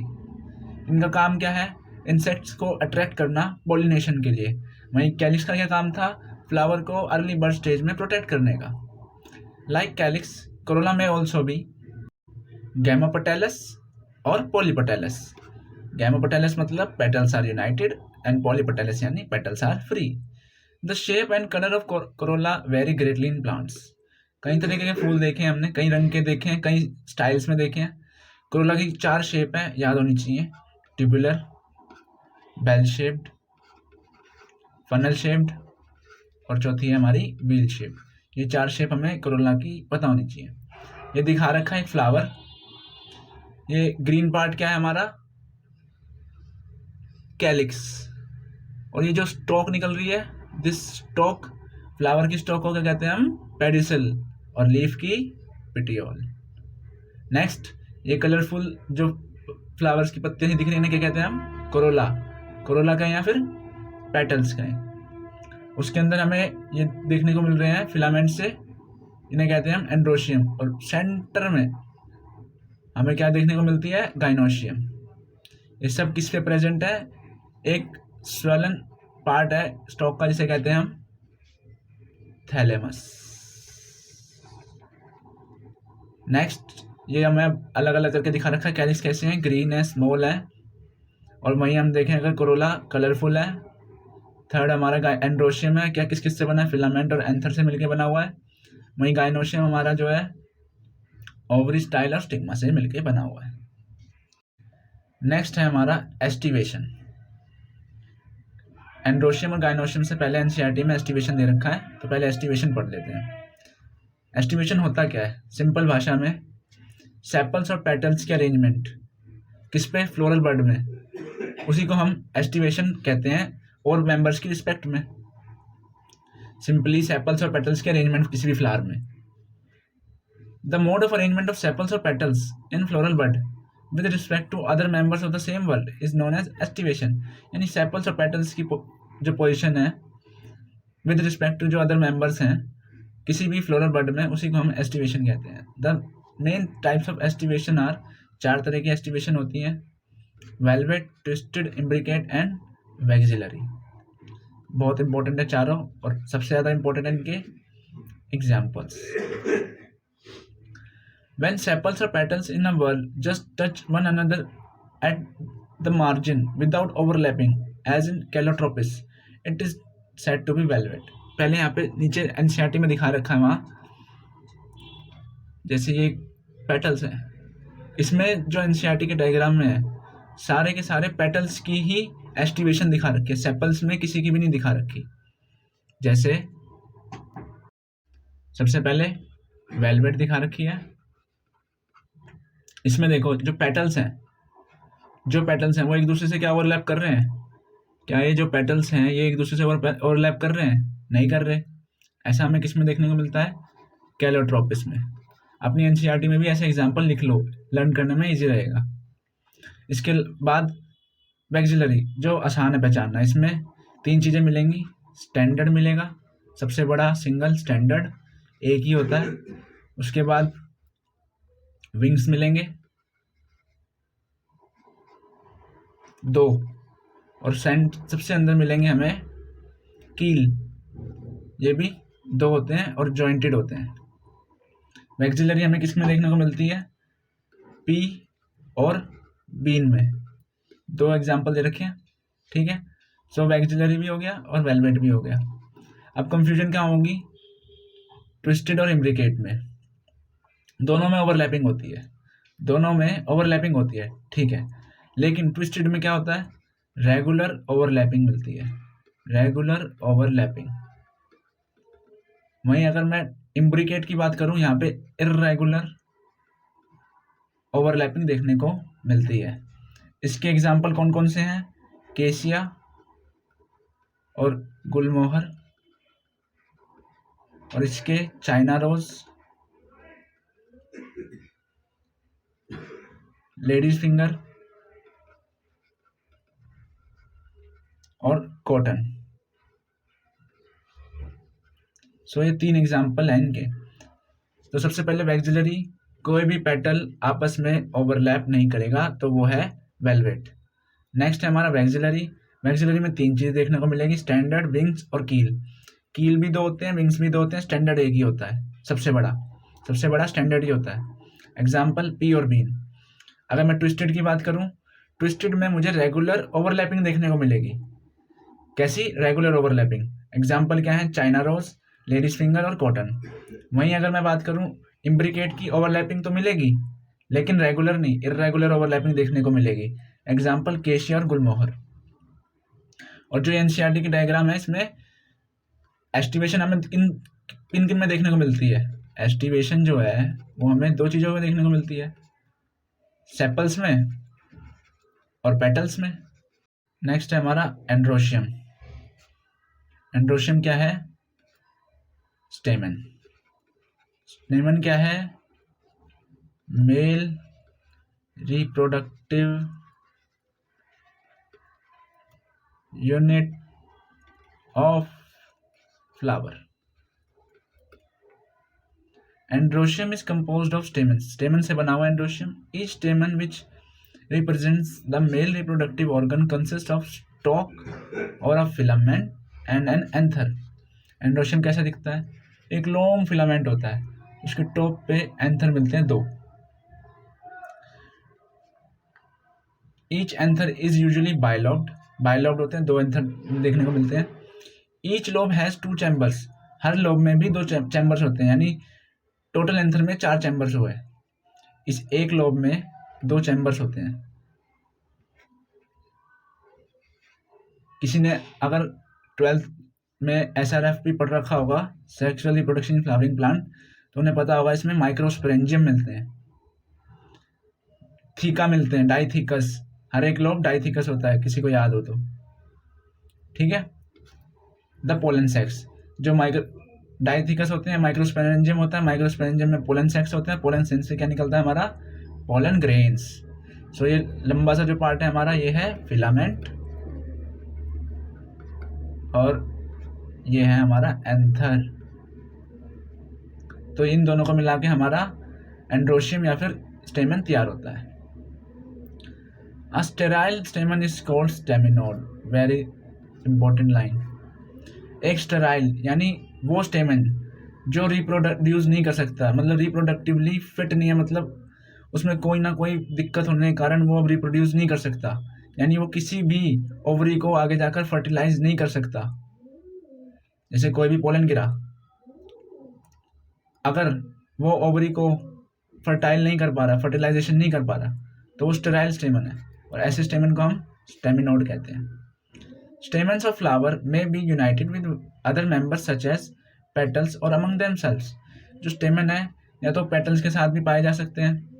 इनका काम क्या है? इंसेक्ट्स को अट्रैक्ट करना पॉलिनेशन के लिए। वहीं कैलिक्स का क्या काम था? फ्लावर को अर्ली बर्ड स्टेज में प्रोटेक्ट करने का। लाइक कैलिक्स, कोरोला में ऑल्सो भी गैमोपेटेलस और पॉलीपेटेलस। गैमोपेटेलस मतलब petals are united and polypetalous यानी petals are free. The shape and colour of corolla vary greatly in plants. कई तरीके के फूल देखे हैं हमने, कई रंग के देखे हैं, कई स्टाइल्स में देखे हैं। कोरोला की 4 शेप है, याद होनी चाहिए। Tubular, bell shaped, funnel shaped और चौथी है हमारी व्हील शेप। ये 4 शेप हमें कोरोला की पता होनी चाहिए। ये दिखा रखा है एक फ्लावर। ये ग्रीन पार्ट क्या है हमारा? कैलिक्स। और ये जो स्टॉक निकल रही है, दिस स्टॉक, फ्लावर की स्टॉक को क्या कहते हैं हम? पेडिसल। और लीफ की पिटियोल। नेक्स्ट, ये कलरफुल जो फ्लावर्स की पत्तियां दिख रही है क्या कहते हैं हम? कोरोला। कोरोला कहें या फिर पेटल्स कहें। उसके अंदर हमें ये देखने को मिल रहे हैं फिलामेंट से, इन्हें कहते हैं हम एंड्रोशियम। और सेंटर में हमें क्या देखने को मिलती है? गाइनोशियम। ये सब किस पे प्रेजेंट है? एक स्वेलन पार्ट है स्टॉक का, जिसे कहते हैं हम थैलेमस। नेक्स्ट, ये हमें अलग अलग करके दिखा रखा है कैलिक्स कैसे हैं। ग्रीन है, स्मॉल है। और वहीं हम देखें अगर कोरोला कलरफुल है। थर्ड हमारा एंड्रोशियम है, क्या किस किस से बना है? फिलामेंट और एंथर से मिलकर बना हुआ है। वहीं गाइनोशियम हमारा जो है ओवरी, स्टाइल और स्टिग्मा से मिलकर बना हुआ है। नेक्स्ट है हमारा एस्टिवेशन। एंड्रोशियम और गाइनोशियम से पहले एनसीईआरटी में एस्टिवेशन दे रखा है, तो पहले एस्टिवेशन पढ़ लेते हैं। एस्टिवेशन होता क्या है? सिंपल भाषा में सेपल्स और पेटल्स के अरेंजमेंट किस पे? फ्लोरल बर्ड में, उसी को हम एस्टिवेशन कहते हैं। और मेंबर्स की रिस्पेक्ट में, सिंपली सेपल्स और पेटल्स के अरेंजमेंट किसी भी फ्लावर में। The mode of arrangement of sepals और petals in floral bird with respect to other members of the same world is known as aestivation. यानी सेपल्स और पेटल्स की जो पोजिशन है विद रिस्पेक्ट टू जो अदर मेंबर्स हैं किसी भी फ्लोरल बर्ड में, उसी को हम एस्टिवेशन कहते हैं। The main types of aestivation are, 4 तरह की एस्टिवेशन होती है। Valvate, twisted, imbricate and vexillary. बहुत इंपॉर्टेंट है चारों, और सबसे ज़्यादा इंपॉर्टेंट है इनके examples. When sepals or petals in a whirl just touch one another at the margin without overlapping, as in Calotropis, it is said to be velvet. पहले यहाँ पे नीचे एनसीईआरटी में दिखा रखा है वहाँ, जैसे ये पेटल्स हैं, इसमें जो एनसीईआरटी के डायग्राम में है सारे के सारे पेटल्स की ही एस्टिवेशन दिखा रखी है, सेपल्स में किसी की भी नहीं दिखा रखी। जैसे सबसे पहले वेलवेट दिखा रखी है। इसमें देखो जो पेटल्स हैं वो एक दूसरे से क्या ओवरलैप कर रहे हैं? क्या ये जो पेटल्स हैं ये एक दूसरे से ओवरलैप कर रहे हैं? नहीं कर रहे। ऐसा हमें किस में देखने को मिलता है? कैलोट्रोपिस में। अपनी एनसीईआरटी में भी ऐसे एग्जाम्पल लिख लो, लर्न करने में ईजी रहेगा। इसके बाद वैक्सिलरी, जो आसान है पहचानना। इसमें 3 चीज़ें मिलेंगी। स्टैंडर्ड मिलेगा, सबसे बड़ा सिंगल स्टैंडर्ड एक ही होता है। उसके बाद विंग्स मिलेंगे 2, और सबसे अंदर मिलेंगे हमें कील, ये भी 2 होते हैं और जॉइंटेड होते हैं। वैक्सिलरी हमें किस में देखने को मिलती है? पी और बीन में। 2 एग्जाम्पल दे रखे हैं, ठीक है। सो वैक्सिलरी भी हो गया और वेलवेट भी हो गया। अब कंफ्यूजन क्या होगी, ट्विस्टेड और इम्ब्रिकेट में, दोनों में ओवरलैपिंग होती है, दोनों में ओवरलैपिंग होती है, ठीक है। लेकिन ट्विस्टेड में क्या होता है, रेगुलर ओवरलैपिंग मिलती है, रेगुलर ओवरलैपिंग। वहीं अगर मैं इम्ब्रिकेट की बात करूं, यहाँ पे इर्रेगुलर ओवरलैपिंग देखने को मिलती है। इसके एग्जाम्पल कौन कौन से हैं, केसिया और गुलमोहर, और इसके चाइना रोज, लेडीज फिंगर और कॉटन। सो ये 3 एग्जाम्पल हैं इनके। तो सबसे पहले वैक्सिलरी, कोई भी पेटल आपस में ओवरलैप नहीं करेगा, तो वो है वेलवेट। नेक्स्ट है हमारा वैक्सिलरी। वैक्सिलरी में 3 चीज़ देखने को मिलेगी, स्टैंडर्ड, विंग्स और कील। कील भी 2 होते हैं, विंग्स भी 2 होते हैं, स्टैंडर्ड एक ही होता है, सबसे बड़ा स्टैंडर्ड ही होता है। एग्जाम्पल पी और बीन। अगर मैं ट्विस्टेड की बात करूं, ट्विस्टेड में मुझे रेगुलर ओवरलैपिंग देखने को मिलेगी। कैसी, रेगुलर ओवरलैपिंग। एग्जाम्पल क्या है, चाइना रोज, लेडीज फिंगर और कॉटन। वहीं अगर मैं बात करूं इम्ब्रिकेट की, ओवरलैपिंग तो मिलेगी लेकिन रेगुलर नहीं, इर्रेगुलर ओवरलैपिंग देखने को मिलेगी। एग्जाम्पल केशिया और गुलमोहर। और जो एनसीईआरटी की डायग्राम है, इसमें एस्टिवेशन हमें किन किन किन में देखने को मिलती है, एस्टिवेशन जो है वो हमें 2 चीज़ों में देखने को मिलती है, सेपल्स में और पेटल्स में। नेक्स्ट है हमारा एंड्रोशियम। एंड्रोशियम क्या है, स्टेमन। स्टेमन क्या है, male reproductive unit of flower. Androecium is composed of स्टेमन, स्टेमन से बना हुआ androecium. Each स्टेमन which represents the male reproductive organ consists of stalk or a filament and an anther। Androecium कैसा दिखता है, एक लॉन्ग फिलामेंट होता है, उसके टॉप पे एंथर मिलते हैं 2। ईच एंथर इज यूजुअली बाइलॉब्ड, बाइलॉब्ड होते हैं, 2 एंथर देखने को मिलते हैं। Each lobe has 2 chambers, her lobe में भी 2 चैम्बर्स होते हैं, यानी टोटल एंथर में 4 चैम्बर्स हुए। इस एक लोब में 2 चैम्बर्स होते हैं। किसी ने अगर 12th में SRF भी पढ़ रखा होगा, sexual reproduction in flowering plant, तो उन्हें पता होगा इसमें माइक्रोस्पोरेंजियम मिलते हैं, थीका मिलते हैं, डाइथीकस, हर एक लोब डाइथीकस होता है, किसी को याद हो तो, ठीक है। द पोलन सेक्स, जो डाइथीकस होते हैं, माइक्रोस्पोरेंजियम होता है, माइक्रोस्पोरेंजियम में पोलन सेक्स होता है, पोलन सेक्स से क्या निकलता है हमारा, पोलन ग्रेन्स। सो ये लंबा सा जो पार्ट है हमारा, ये है फिलामेंट और ये है हमारा एंथर। तो इन दोनों को मिला के हमारा एंड्रोशियम या फिर स्टेमन तैयार होता है। A sterile stamen is called staminode, very important line. एक स्टेराइल यानी वो स्टेमन जो रिप्रोड्यूस नहीं कर सकता, मतलब रिप्रोडक्टिवली फिट नहीं है, मतलब उसमें कोई ना कोई दिक्कत होने के कारण वो अब रिप्रोड्यूस नहीं कर सकता, यानी वो किसी भी ओवरी को आगे जाकर फर्टिलाइज नहीं कर सकता। जैसे कोई भी पोलन गिरा, अगर वो ओवरी को फर्टाइल नहीं कर पा रहा, फर्टिलाइजेशन नहीं कर पा रहा, तो वो स्टेराइल स्टेमन है, और ऐसे स्टेमन को हम स्टेमिनोड कहते हैं। स्टेमन्स ऑफ फ्लावर में be united with other members such as petals और अमंग देमसेल्व्स। जो स्टेमन है या तो पेटल्स के साथ भी पाए जा सकते हैं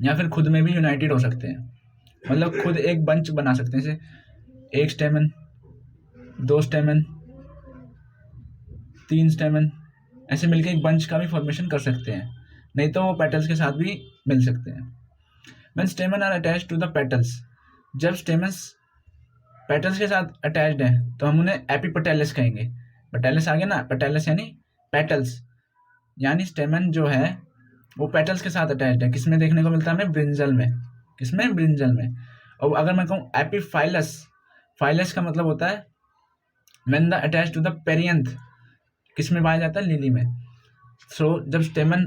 या फिर खुद में भी यूनाइटेड हो सकते हैं, मतलब खुद एक बंच बना सकते हैं, जैसे 1 स्टेमन, 2 स्टेमन, 3 स्टेमन, ऐसे मिलकर एक बंच का भी फॉर्मेशन कर सकते हैं, नहीं तो वो पेटल्स के साथ भी मिल सकते हैं। When stamen are attached to the petals, जब स्टेमन्स पेटल्स के साथ अटैच्ड हैं तो हम उन्हें एपीपेटैलस कहेंगे। पेटैलस आ गया ना, पेटैलस यानी पेटल्स, यानी स्टेमन जो है वो पेटल्स के साथ अटैच्ड है। किसमें देखने को मिलता है हमें, ब्रिंजल में। किसमें, ब्रिंजल में। और अगर मैं कहूँ एपीफाइलस, फाइलस का मतलब होता है when the attach to the perianth, किसमें पाया जाता है, लिली में। सो जब स्टेमन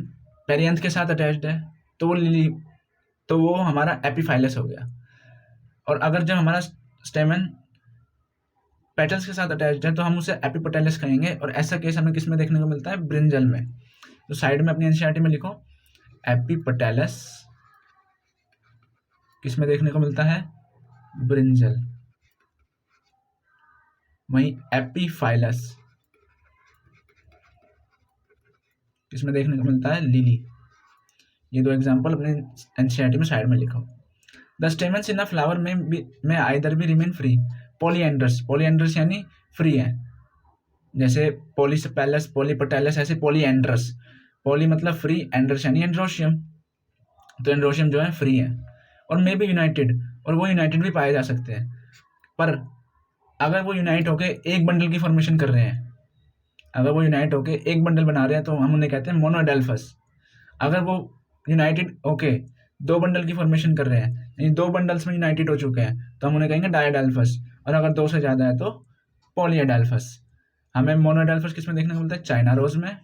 पेरियंथ के साथ अटैच्ड है तो वो लिली, तो वो हमारा एपीफाइलस हो गया। और अगर जब हमारा स्टेमन पेटल्स के साथ अटैच्ड है तो हम उसे एपिपेटलस कहेंगे। और ऐसा केस हमें किस में देखने को मिलता है? ब्रिंजल में। तो साइड में अपनी एनसीईआरटी में लिखो, एपिपेटलस किस में देखने को मिलता है? ब्रिंजल। वहीं एपीफाइलस किसमें देखने को मिलता है? लिली। ये दो एग्जांपल अपने एनसीईआरटी में साइड में लिखो। The stamens in a flower में आइदर भी रिमेन फ्री। पॉलीएंड्रस, पॉलीएंड्रस यानी फ्री है, जैसे पॉलीसेपेलस, पॉलीपेटलस, ऐसे पॉलीएंड्रस। पॉली मतलब फ्री, एंड्रस यानी एंड्रोशियम। तो एंड्रोशियम जो है फ्री है। और मे बी यूनाइटेड, और वो यूनाइटेड भी पाए जा सकते हैं। पर अगर वो यूनाइट होके एक बंडल की फॉर्मेशन कर रहे हैं, अगर वो यूनाइट होके एक बंडल बना रहे हैं तो हम उन्हें कहते हैं मोनोडेल्फस। अगर वो यूनाइटेड होके दो बंडल की फॉर्मेशन कर रहे हैं, यानी दो बंडल्स में यूनाइटेड हो चुके हैं, तो हम उन्हें कहेंगे डायडेल्फस। और अगर दो से ज़्यादा है तो पॉलीएडेल्फस। हमें मोनोडेल्फस किस में देखने को मिलता है? चाइना रोज में।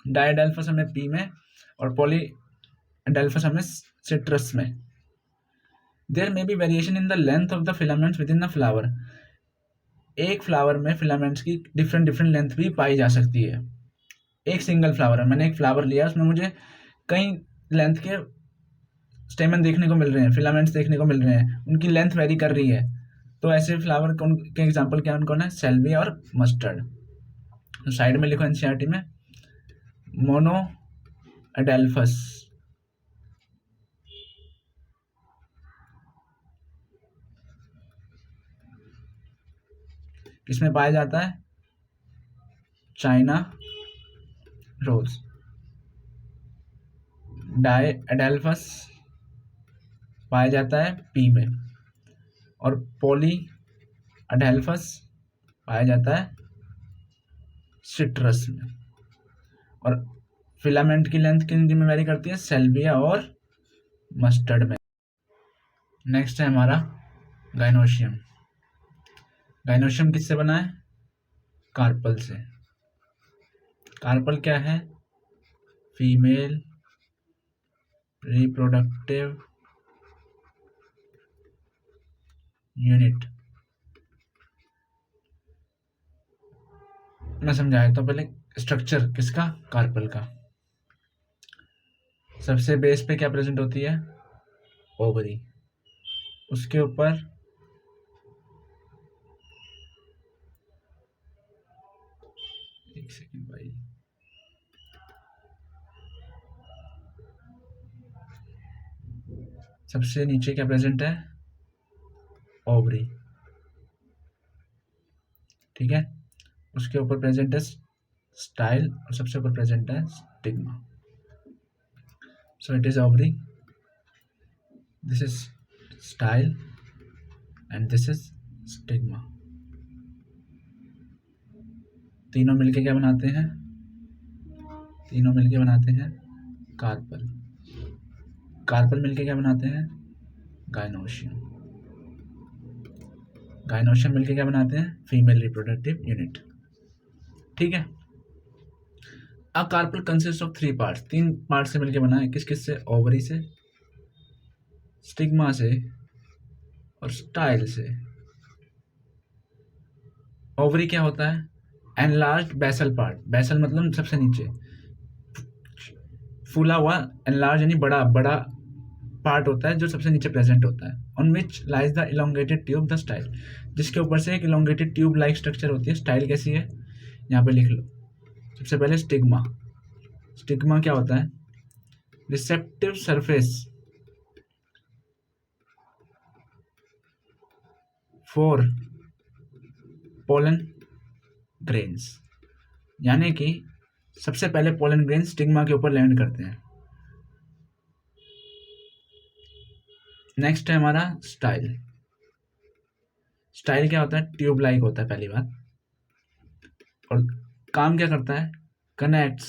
डायडेल्फस हमें पी में, और पॉलीएडेल्फस हमें सिट्रस में। There may be variation in the length of the filaments within the flower. एक फ्लावर में फिलामेंट्स की डिफरेंट डिफरेंट लेंथ भी पाई जा सकती है। एक सिंगल फ्लावर है, मैंने एक फ्लावर लिया, उसमें मुझे कई लेंथ के स्टेमन देखने को मिल रहे हैं, फिलामेंट्स देखने को मिल रहे हैं, उनकी लेंथ वेरी कर रही है। तो ऐसे फ्लावर के एग्जाम्पल क्या कौन है? सेल्विया और मस्टर्ड। तो साइड में लिखो एनसीईआरटी में, मोनो एडेल्फस किसमें पाया जाता है? China rose. डाई एडेल्फस पाया जाता है पी में, और पॉली एडेल्फस पाया जाता है सिट्रस में। और फिलामेंट की लेंथ किन में वेरी करती है? सेल्विया और मस्टर्ड में। नेक्स्ट है हमारा गाइनोशियम। गाइनोशियम किससे बना है? कार्पल से। कार्पल क्या है? Female reproductive unit. मैं समझाया तो पहले स्ट्रक्चर किसका? कार्पल का। सबसे बेस पे क्या प्रेजेंट होती है? ओवरी। उसके ऊपर एक सेकेंड भाई, सबसे नीचे क्या प्रेजेंट है? ओवरी। ठीक है, उसके ऊपर प्रेजेंट है स्टाइल, और सबसे ऊपर प्रेजेंट है stigma. So it is ovary, this is style, and this is stigma. तीनों मिलके क्या बनाते हैं? तीनों मिलके बनाते हैं कार्पल। कार्पल मिलके क्या बनाते हैं? गाइनोशियम। गाइनोशियम मिलके क्या बनाते हैं? Female reproductive unit. ठीक है। A carpel consist of 3 parts. 3 part से मिलके बना है। किस किस से? ओवरी से, स्टिग्मा से, और स्टाइल से। ओवरी क्या होता है? Enlarged basal part. बेसल मतलब सबसे नीचे फूला हुआ, एनलार्ज यानी बड़ा बड़ा पार्ट होता है जो सबसे नीचे प्रेजेंट होता है। On which lies the elongated tube the style, जिसके ऊपर से एक इलोंगेटेड ट्यूब लाइक स्ट्रक्चर होती है। स्टाइल कैसी है? यहाँ पे लिख लो। सबसे पहले स्टिग्मा। स्टिग्मा क्या होता है? Receptive surface for pollen grains, यानी कि सबसे पहले पोलन ग्रेन स्टिग्मा के ऊपर लैंड करते हैं। नेक्स्ट है हमारा स्टाइल। स्टाइल क्या होता है? ट्यूब लाइक होता है पहली बात, और काम क्या करता है? Connects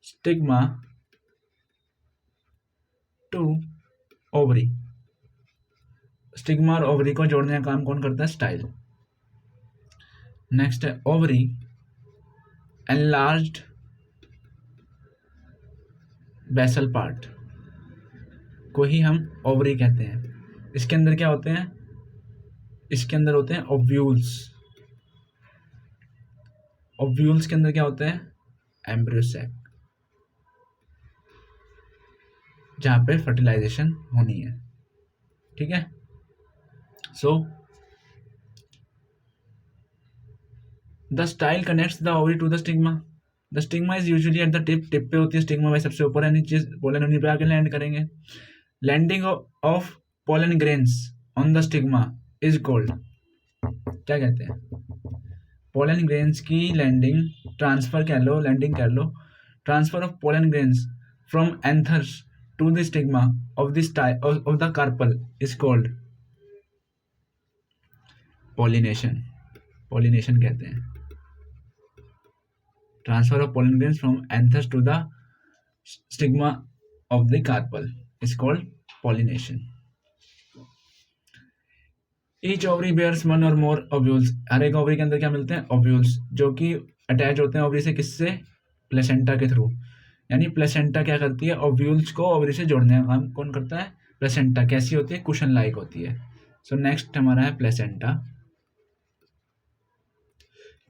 stigma to ovary. Stigma और ओवरी को जोड़ने का काम कौन करता है? स्टाइल। नेक्स्ट है ओवरी एनलार्ज्ड बेसल पार्ट को ही हम ओवरी कहते हैं। इसके अंदर क्या होते हैं? इसके अंदर होते हैं ओव्यूल्स। ओव्यूल्स के अंदर क्या होते हैं? एम्ब्रियो सैक, जहाँ पे फर्टिलाइजेशन होनी है। ठीक है। So the style connects the ovary to the stigma. The stigma is usually at the tip. Tip पे होती है स्टिग्मा, भाई सबसे ऊपर है, नीचे पोलन उन्हीं पे आके लैंड करेंगे। Landing of pollen grains on the stigma is called, क्या कहते हैं? पोलन ग्रेन्स की लैंडिंग, ट्रांसफर कह लो, लैंडिंग कह लो, transfer of pollen grains from anthers to the stigma of the carpel is called pollination. Pollination कहते हैं। Transfer of pollen grains from anthers to the stigma of the carpel is called pollination. Each ovary bears one or more ovules. हर एक ovary के अंदर क्या मिलते हैं? Ovules, जो कि अटैच होते हैं ओवरी से, किससे? प्लेसेंटा के थ्रू। यानी प्लेसेंटा क्या करती है? ओव्यूल्स को ओवरी से जोड़ने का काम कौन करता है? प्लेसेंटा। कैसी होती है? कुशन लाइक होती है। सो नेक्स्ट हमारा है प्लेसेंटा।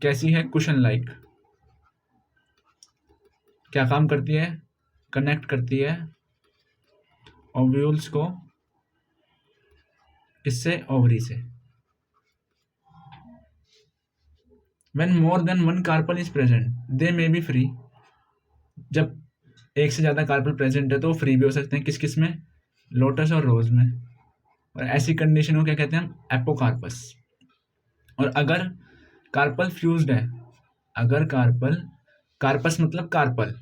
कैसी है? Cushion like. क्या काम करती है? कनेक्ट करती है ओव्यूल्स को किससे? ओवरी से। When more than one carpel is present, they may be free. जब एक से ज़्यादा कार्पल प्रेजेंट है तो फ्री भी हो सकते हैं। किस किस में? लोटस और रोज में। और ऐसी कंडीशन को क्या कहते हैं हम? एपोकार्पस। और अगर कार्पल फ्यूज्ड है, अगर कार्पल, कार्पस मतलब कार्पल,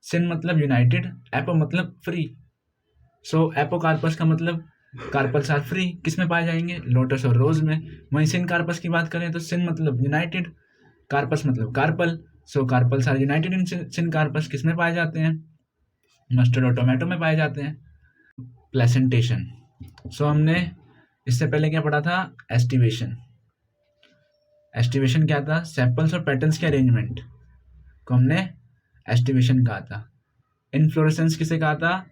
सिन मतलब यूनाइटेड, एपो मतलब फ्री। सो एपोकार्पस का मतलब कार्पल्स आर फ्री, किस में पाए जाएंगे? लोटस और रोज में। वहीं सिन कार्पस की बात करें तो सिन मतलब यूनाइटेड, कार्पस मतलब carpel. So carpels are united in syncarpous, किस में पाए जाते हैं? मस्टर्ड और टोमेटो में पाए जाते हैं। प्लेसेंटेशन। सो हमने इससे पहले क्या पढ़ा था? एस्टिवेशन। एस्टिवेशन क्या था? सेपल्स और पेटल्स के अरेंजमेंट को हमने एस्टिवेशन कहा था। इनफ्लोरेसेंस किसे कहा था?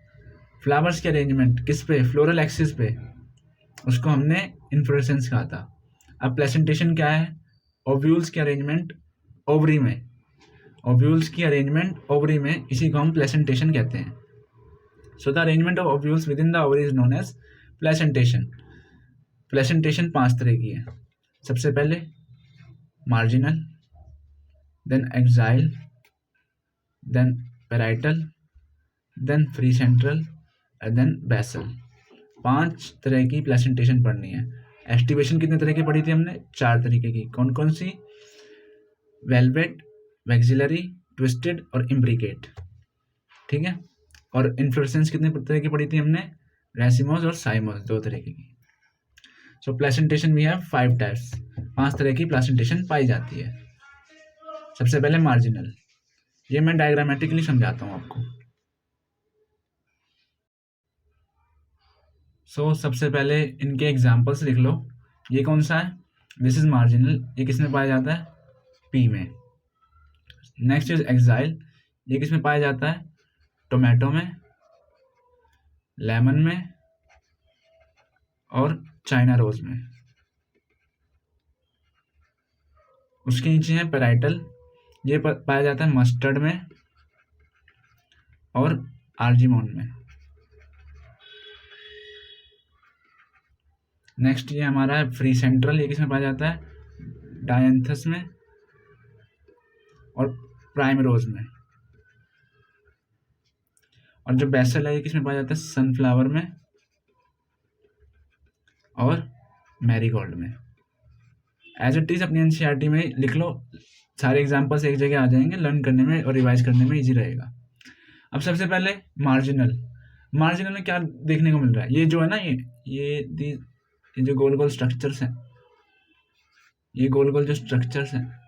फ्लावर्स के अरेंजमेंट किस पे? फ्लोरल एक्सिस पे, उसको हमने इन्फ्लोरेसेंस कहा था। अब प्लेसेंटेशन क्या है? ओव्यूल्स की अरेंजमेंट ओवरी में, ओव्यूल्स की अरेंजमेंट ओवरी में, इसी को हम प्लेसेंटेशन कहते हैं। So the arrangement of ovules within the ovary is known as placentation. Placentation 5 तरह की है। सबसे पहले marginal, then axile, then parietal, then free central, then basal. 5 तरह की प्लेसेंटेशन पढ़नी है। एस्टिवेशन कितने तरह की पढ़ी थी हमने? 4 तरीके की। कौन कौन सी? वेलवेट, वैक्सिलरी, ट्विस्टेड और इम्ब्रिकेट। ठीक है। और इन्फ्लोरेसेंस कितने तरह की पढ़ी थी हमने? रेसिमोस और साइमोस, 2 तरह की। सो प्लेसेंटेशन वी हैव 5 टाइप्स। 5 तरह की प्लेसेंटेशन पाई जाती है। सबसे पहले मार्जिनल, ये मैं डायग्रामेटिकली समझाता हूँ आपको। सो सबसे पहले इनके एग्जाम्पल्स लिख लो। ये कौन सा है? दिस इज मार्जिनल, ये किस में पाया जाता है? पी में। नेक्स्ट इज एक्साइल, ये किस में पाया जाता है? टोमेटो में, लेमन में और चाइना रोज में। उसके नीचे है पैराइटल, ये पाया जाता है मस्टर्ड में और आर्जिमोन में। नेक्स्ट ये हमारा है फ्री सेंट्रल, ये किसमें पाया जाता है? डायंथस में और प्राइम रोज में। और जो बेसल है ये किसमें पाया जाता है? सनफ्लावर में और मैरीगोल्ड में। एज इट इज अपनी एनसीईआरटी में लिख लो, सारे एग्जांपल्स एक जगह आ जाएंगे, लर्न करने में और रिवाइज करने में इजी रहेगा। अब सबसे पहले मार्जिनल। मार्जिनल में क्या देखने को मिल रहा है? ये जो है ना, ये जो गोल गोल स्ट्रक्चर्स हैं, ये गोल गोल जो स्ट्रक्चर्स हैं,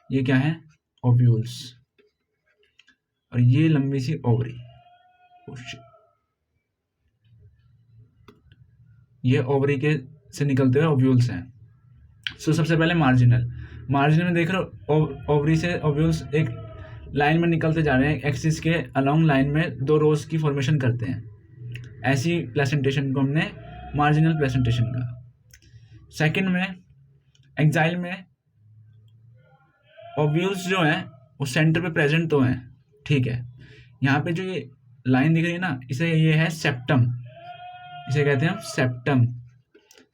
ये क्या है? ओव्यूल्स। और ये लंबी सी ओवरी, ये ओवरी के से निकलते हुए ओव्यूल्स हैं। सो सबसे पहले मार्जिनल। मार्जिनल में देख रहे हो, ओवरी से ओव्यूल्स एक लाइन में निकलते जा रहे हैं, एक्सिस के अलोंग लाइन में 2 रोज की फॉर्मेशन करते हैं। ऐसी प्लेसेंटेशन को हमने मार्जिनल प्लेसेंटेशन कहा। सेकंड में एक्साइल में ओव्यूल्स जो हैं वो सेंटर पे प्रेजेंट तो हैं, ठीक है। यहाँ पे जो ये लाइन दिख रही है ना, इसे ये है सेप्टम, इसे कहते हैं हम सेप्टम।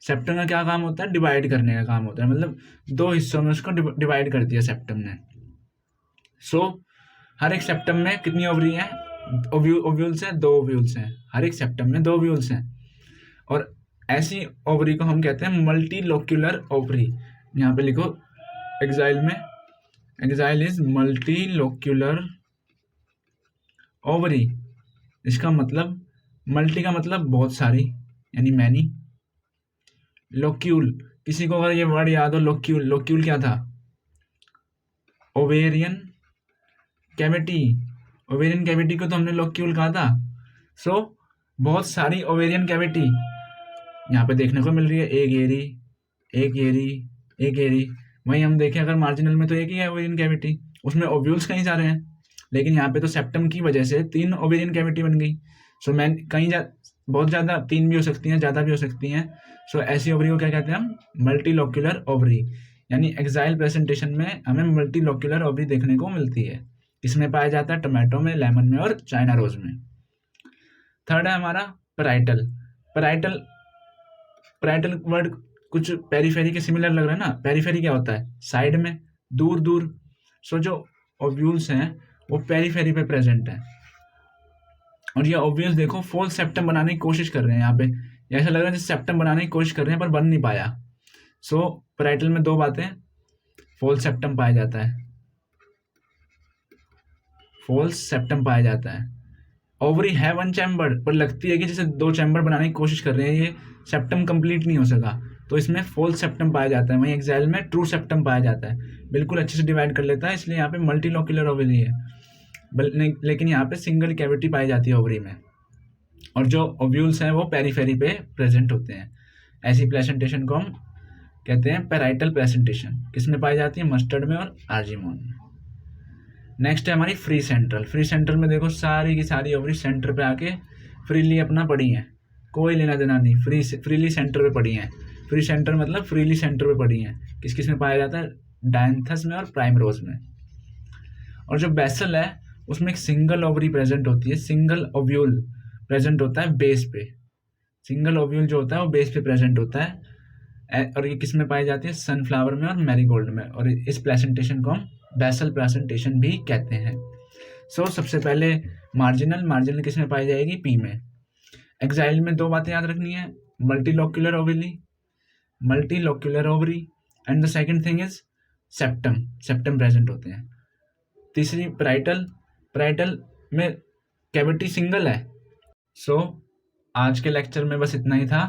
सेप्टम का क्या काम होता है? डिवाइड करने का काम होता है, मतलब दो हिस्सों में उसको डिवाइड कर दिया सेप्टम ने। सो हर एक सेप्टम में कितनी ओवरी हैं? ओव्यूल्स हैं, 2 ओव्यूल्स हैं, हर एक सेप्टम में 2 ओव्यूल्स हैं। और ऐसी ओवरी को हम कहते हैं मल्टीलोक्यूलर ओवरी। यहाँ पे लिखो एक्साइल में, एक्साइल इज मल्टीलोक्यूलर ओवरी। इसका मतलब मल्टी का मतलब बहुत सारी, यानी मैनी। लोक्यूल, किसी को अगर ये वर्ड याद हो, लोक्यूल, लोक्यूल क्या था? ओवेरियन कैविटी, ओवेरियन कैविटी को तो हमने लोक्यूल कहा था। सो बहुत सारी ओवेरियन कैविटी यहाँ पे देखने को मिल रही है, एक एरी, एक एरी, एक एरी। वहीं हम देखें अगर मार्जिनल में तो एक ही है ओवेरियन कैविटी, उसमें ओव्यूल्स कहीं जा रहे हैं, लेकिन यहाँ पे तो सेप्टम की वजह से 3 ओवेरियन कैविटी बन गई। सो मैं कहीं बहुत ज़्यादा, 3 भी हो सकती हैं, ज़्यादा भी हो सकती हैं। सो ऐसी ओवरी को क्या कहते हैं हम? Multilocular ovary. यानी एक्साइल प्रेजेंटेशन में हमें मल्टीलोक्यूलर ओवरी देखने को मिलती है। इसमें पाया जाता है टोमेटो में, लेमन में और चाइना रोज में। थर्ड है हमारा पैराइटल। पैराइटल, पैराइटल वर्ड कुछ पेरीफेरी के सिमिलर लग रहा है ना। पेरीफेरी क्या होता है? साइड में, दूर दूर। सो जो ओव्यूल्स हैं वो पेरीफेरी पे प्रेजेंट है। और ये ओव्यूल्स देखो फुल सेप्टम बनाने की कोशिश कर रहे हैं। यहाँ पे ऐसा लग रहा है जैसे सेप्टम बनाने की कोशिश कर रहे हैं पर बन नहीं पाया। सो पैराइटल में 2 बातें, फुल सेप्टम पाया जाता है, फॉल्स सेप्टम पाया जाता है। ओवरी है 1 चैम्बर, पर लगती है कि जैसे 2 चैम्बर बनाने की कोशिश कर रहे हैं, ये सेप्टम कंप्लीट नहीं हो सका, तो इसमें फॉल्स सेप्टम पाया जाता है। वहीं एक्साइल में ट्रू सेप्टम पाया जाता है, बिल्कुल अच्छे से डिवाइड कर लेता है, इसलिए यहाँ पे मल्टीलोक्यूलर ओवरी है। लेकिन यहाँ पे सिंगल कैविटी पाई जाती है ओवरी में, और जो ओव्यूल्स हैं वो पेरीफेरी पे प्रेजेंट होते हैं। ऐसी प्रेजेंटेशन को हम कहते हैं पैराइटल प्रेजेंटेशन। किसमें पाई जाती है? मस्टर्ड में और आर्जिमोन में। नेक्स्ट है हमारी फ्री सेंट्रल। फ्री सेंट्रल में देखो सारी की सारी ओवरी सेंटर पे आके फ्रीली अपना पड़ी हैं, कोई लेना देना नहीं, फ्रीली सेंटर पे पड़ी हैं। फ्री सेंटर मतलब फ्रीली सेंटर पे पड़ी हैं। किस किस में पाया जाता है? डायंथस में और प्राइमरोज में। और जो बेसल है उसमें एक सिंगल ओवरी प्रेजेंट होती है, सिंगल ओव्यूल प्रेजेंट होता है बेस पे। सिंगल ओव्यूल जो होता है वो बेस पे प्रेजेंट होता है। और ये किस में पाई जाती है? सनफ्लावर में और मैरीगोल्ड में। और इस प्रेजेंटेशन को हम बेसल प्रेजेंटेशन भी कहते हैं। सो सबसे पहले मार्जिनल किस में पाई जाएगी? पी में। एक्साइल में 2 बातें याद रखनी है, multilocular ovary and the second thing is septum present होते हैं। तीसरी पैराइटल में कैविटी सिंगल है। सो आज के लेक्चर में बस इतना ही था।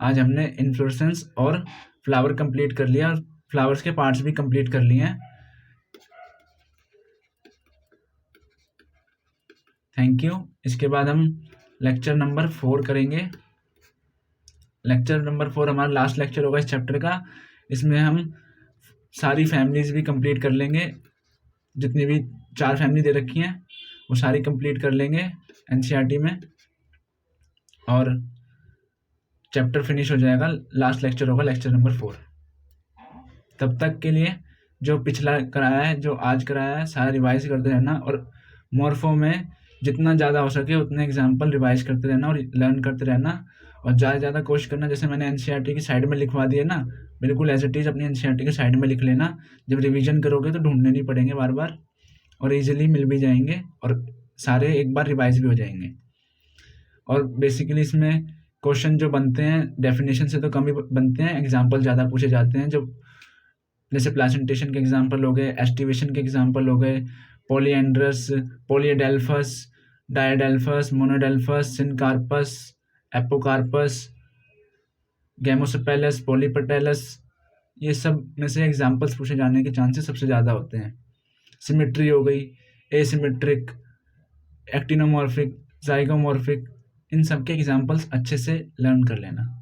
आज हमने इन्फ्लोरेसेंस और फ्लावर कंप्लीट कर लिया, और फ्लावर्स के पार्ट्स भी कंप्लीट कर लिए हैं। Thank you. इसके बाद हम लेक्चर नंबर 4 करेंगे। लेक्चर नंबर 4 हमारा लास्ट लेक्चर होगा इस चैप्टर का। इसमें हम सारी फैमिलीज भी कंप्लीट कर लेंगे, जितनी भी 4 फैमिली दे रखी हैं वो सारी कंप्लीट कर लेंगे एनसीईआरटी में, और चैप्टर फिनिश हो जाएगा। लास्ट लेक्चर होगा लेक्चर नंबर 4। तब तक के लिए जो पिछला कराया है, जो आज कराया है, सारा रिवाइज करते रहना, और मॉर्फो में जितना ज़्यादा हो सके उतने एग्जाम्पल रिवाइज करते रहना और लर्न करते रहना, और ज़्यादा कोशिश करना। जैसे मैंने एनसीईआरटी की साइड में लिखवा दिया ना, बिल्कुल एज इट इज़ अपनी एनसीईआरटी की साइड में लिख लेना। जब रिवीजन करोगे तो ढूंढने नहीं पड़ेंगे बार बार, और इजीली मिल भी जाएंगे, और सारे एक बार रिवाइज भी हो जाएंगे। और बेसिकली इसमें क्वेश्चन जो बनते हैं डेफिनेशन से तो कम ही बनते हैं, एग्जाम्पल ज़्यादा पूछे जाते हैं। जो जैसे प्लेसेंटेशन के एग्जाम्पल हो गए, एस्टिवेशन के एग्जाम्पल हो गए, polyandrous, polyadelphous, diadelphous, monadelphous, syncarpous, apocarpous, gamosepalous, polypetalous, ये सब में से एग्जाम्पल्स पूछे जाने के चांसेस सबसे ज़्यादा होते हैं। सिमेट्री हो गई, एसिमेट्रिक, एक्टिनोमॉर्फिक, जाइगोमॉर्फिक, इन सब के एग्जाम्पल्स अच्छे से लर्न कर लेना।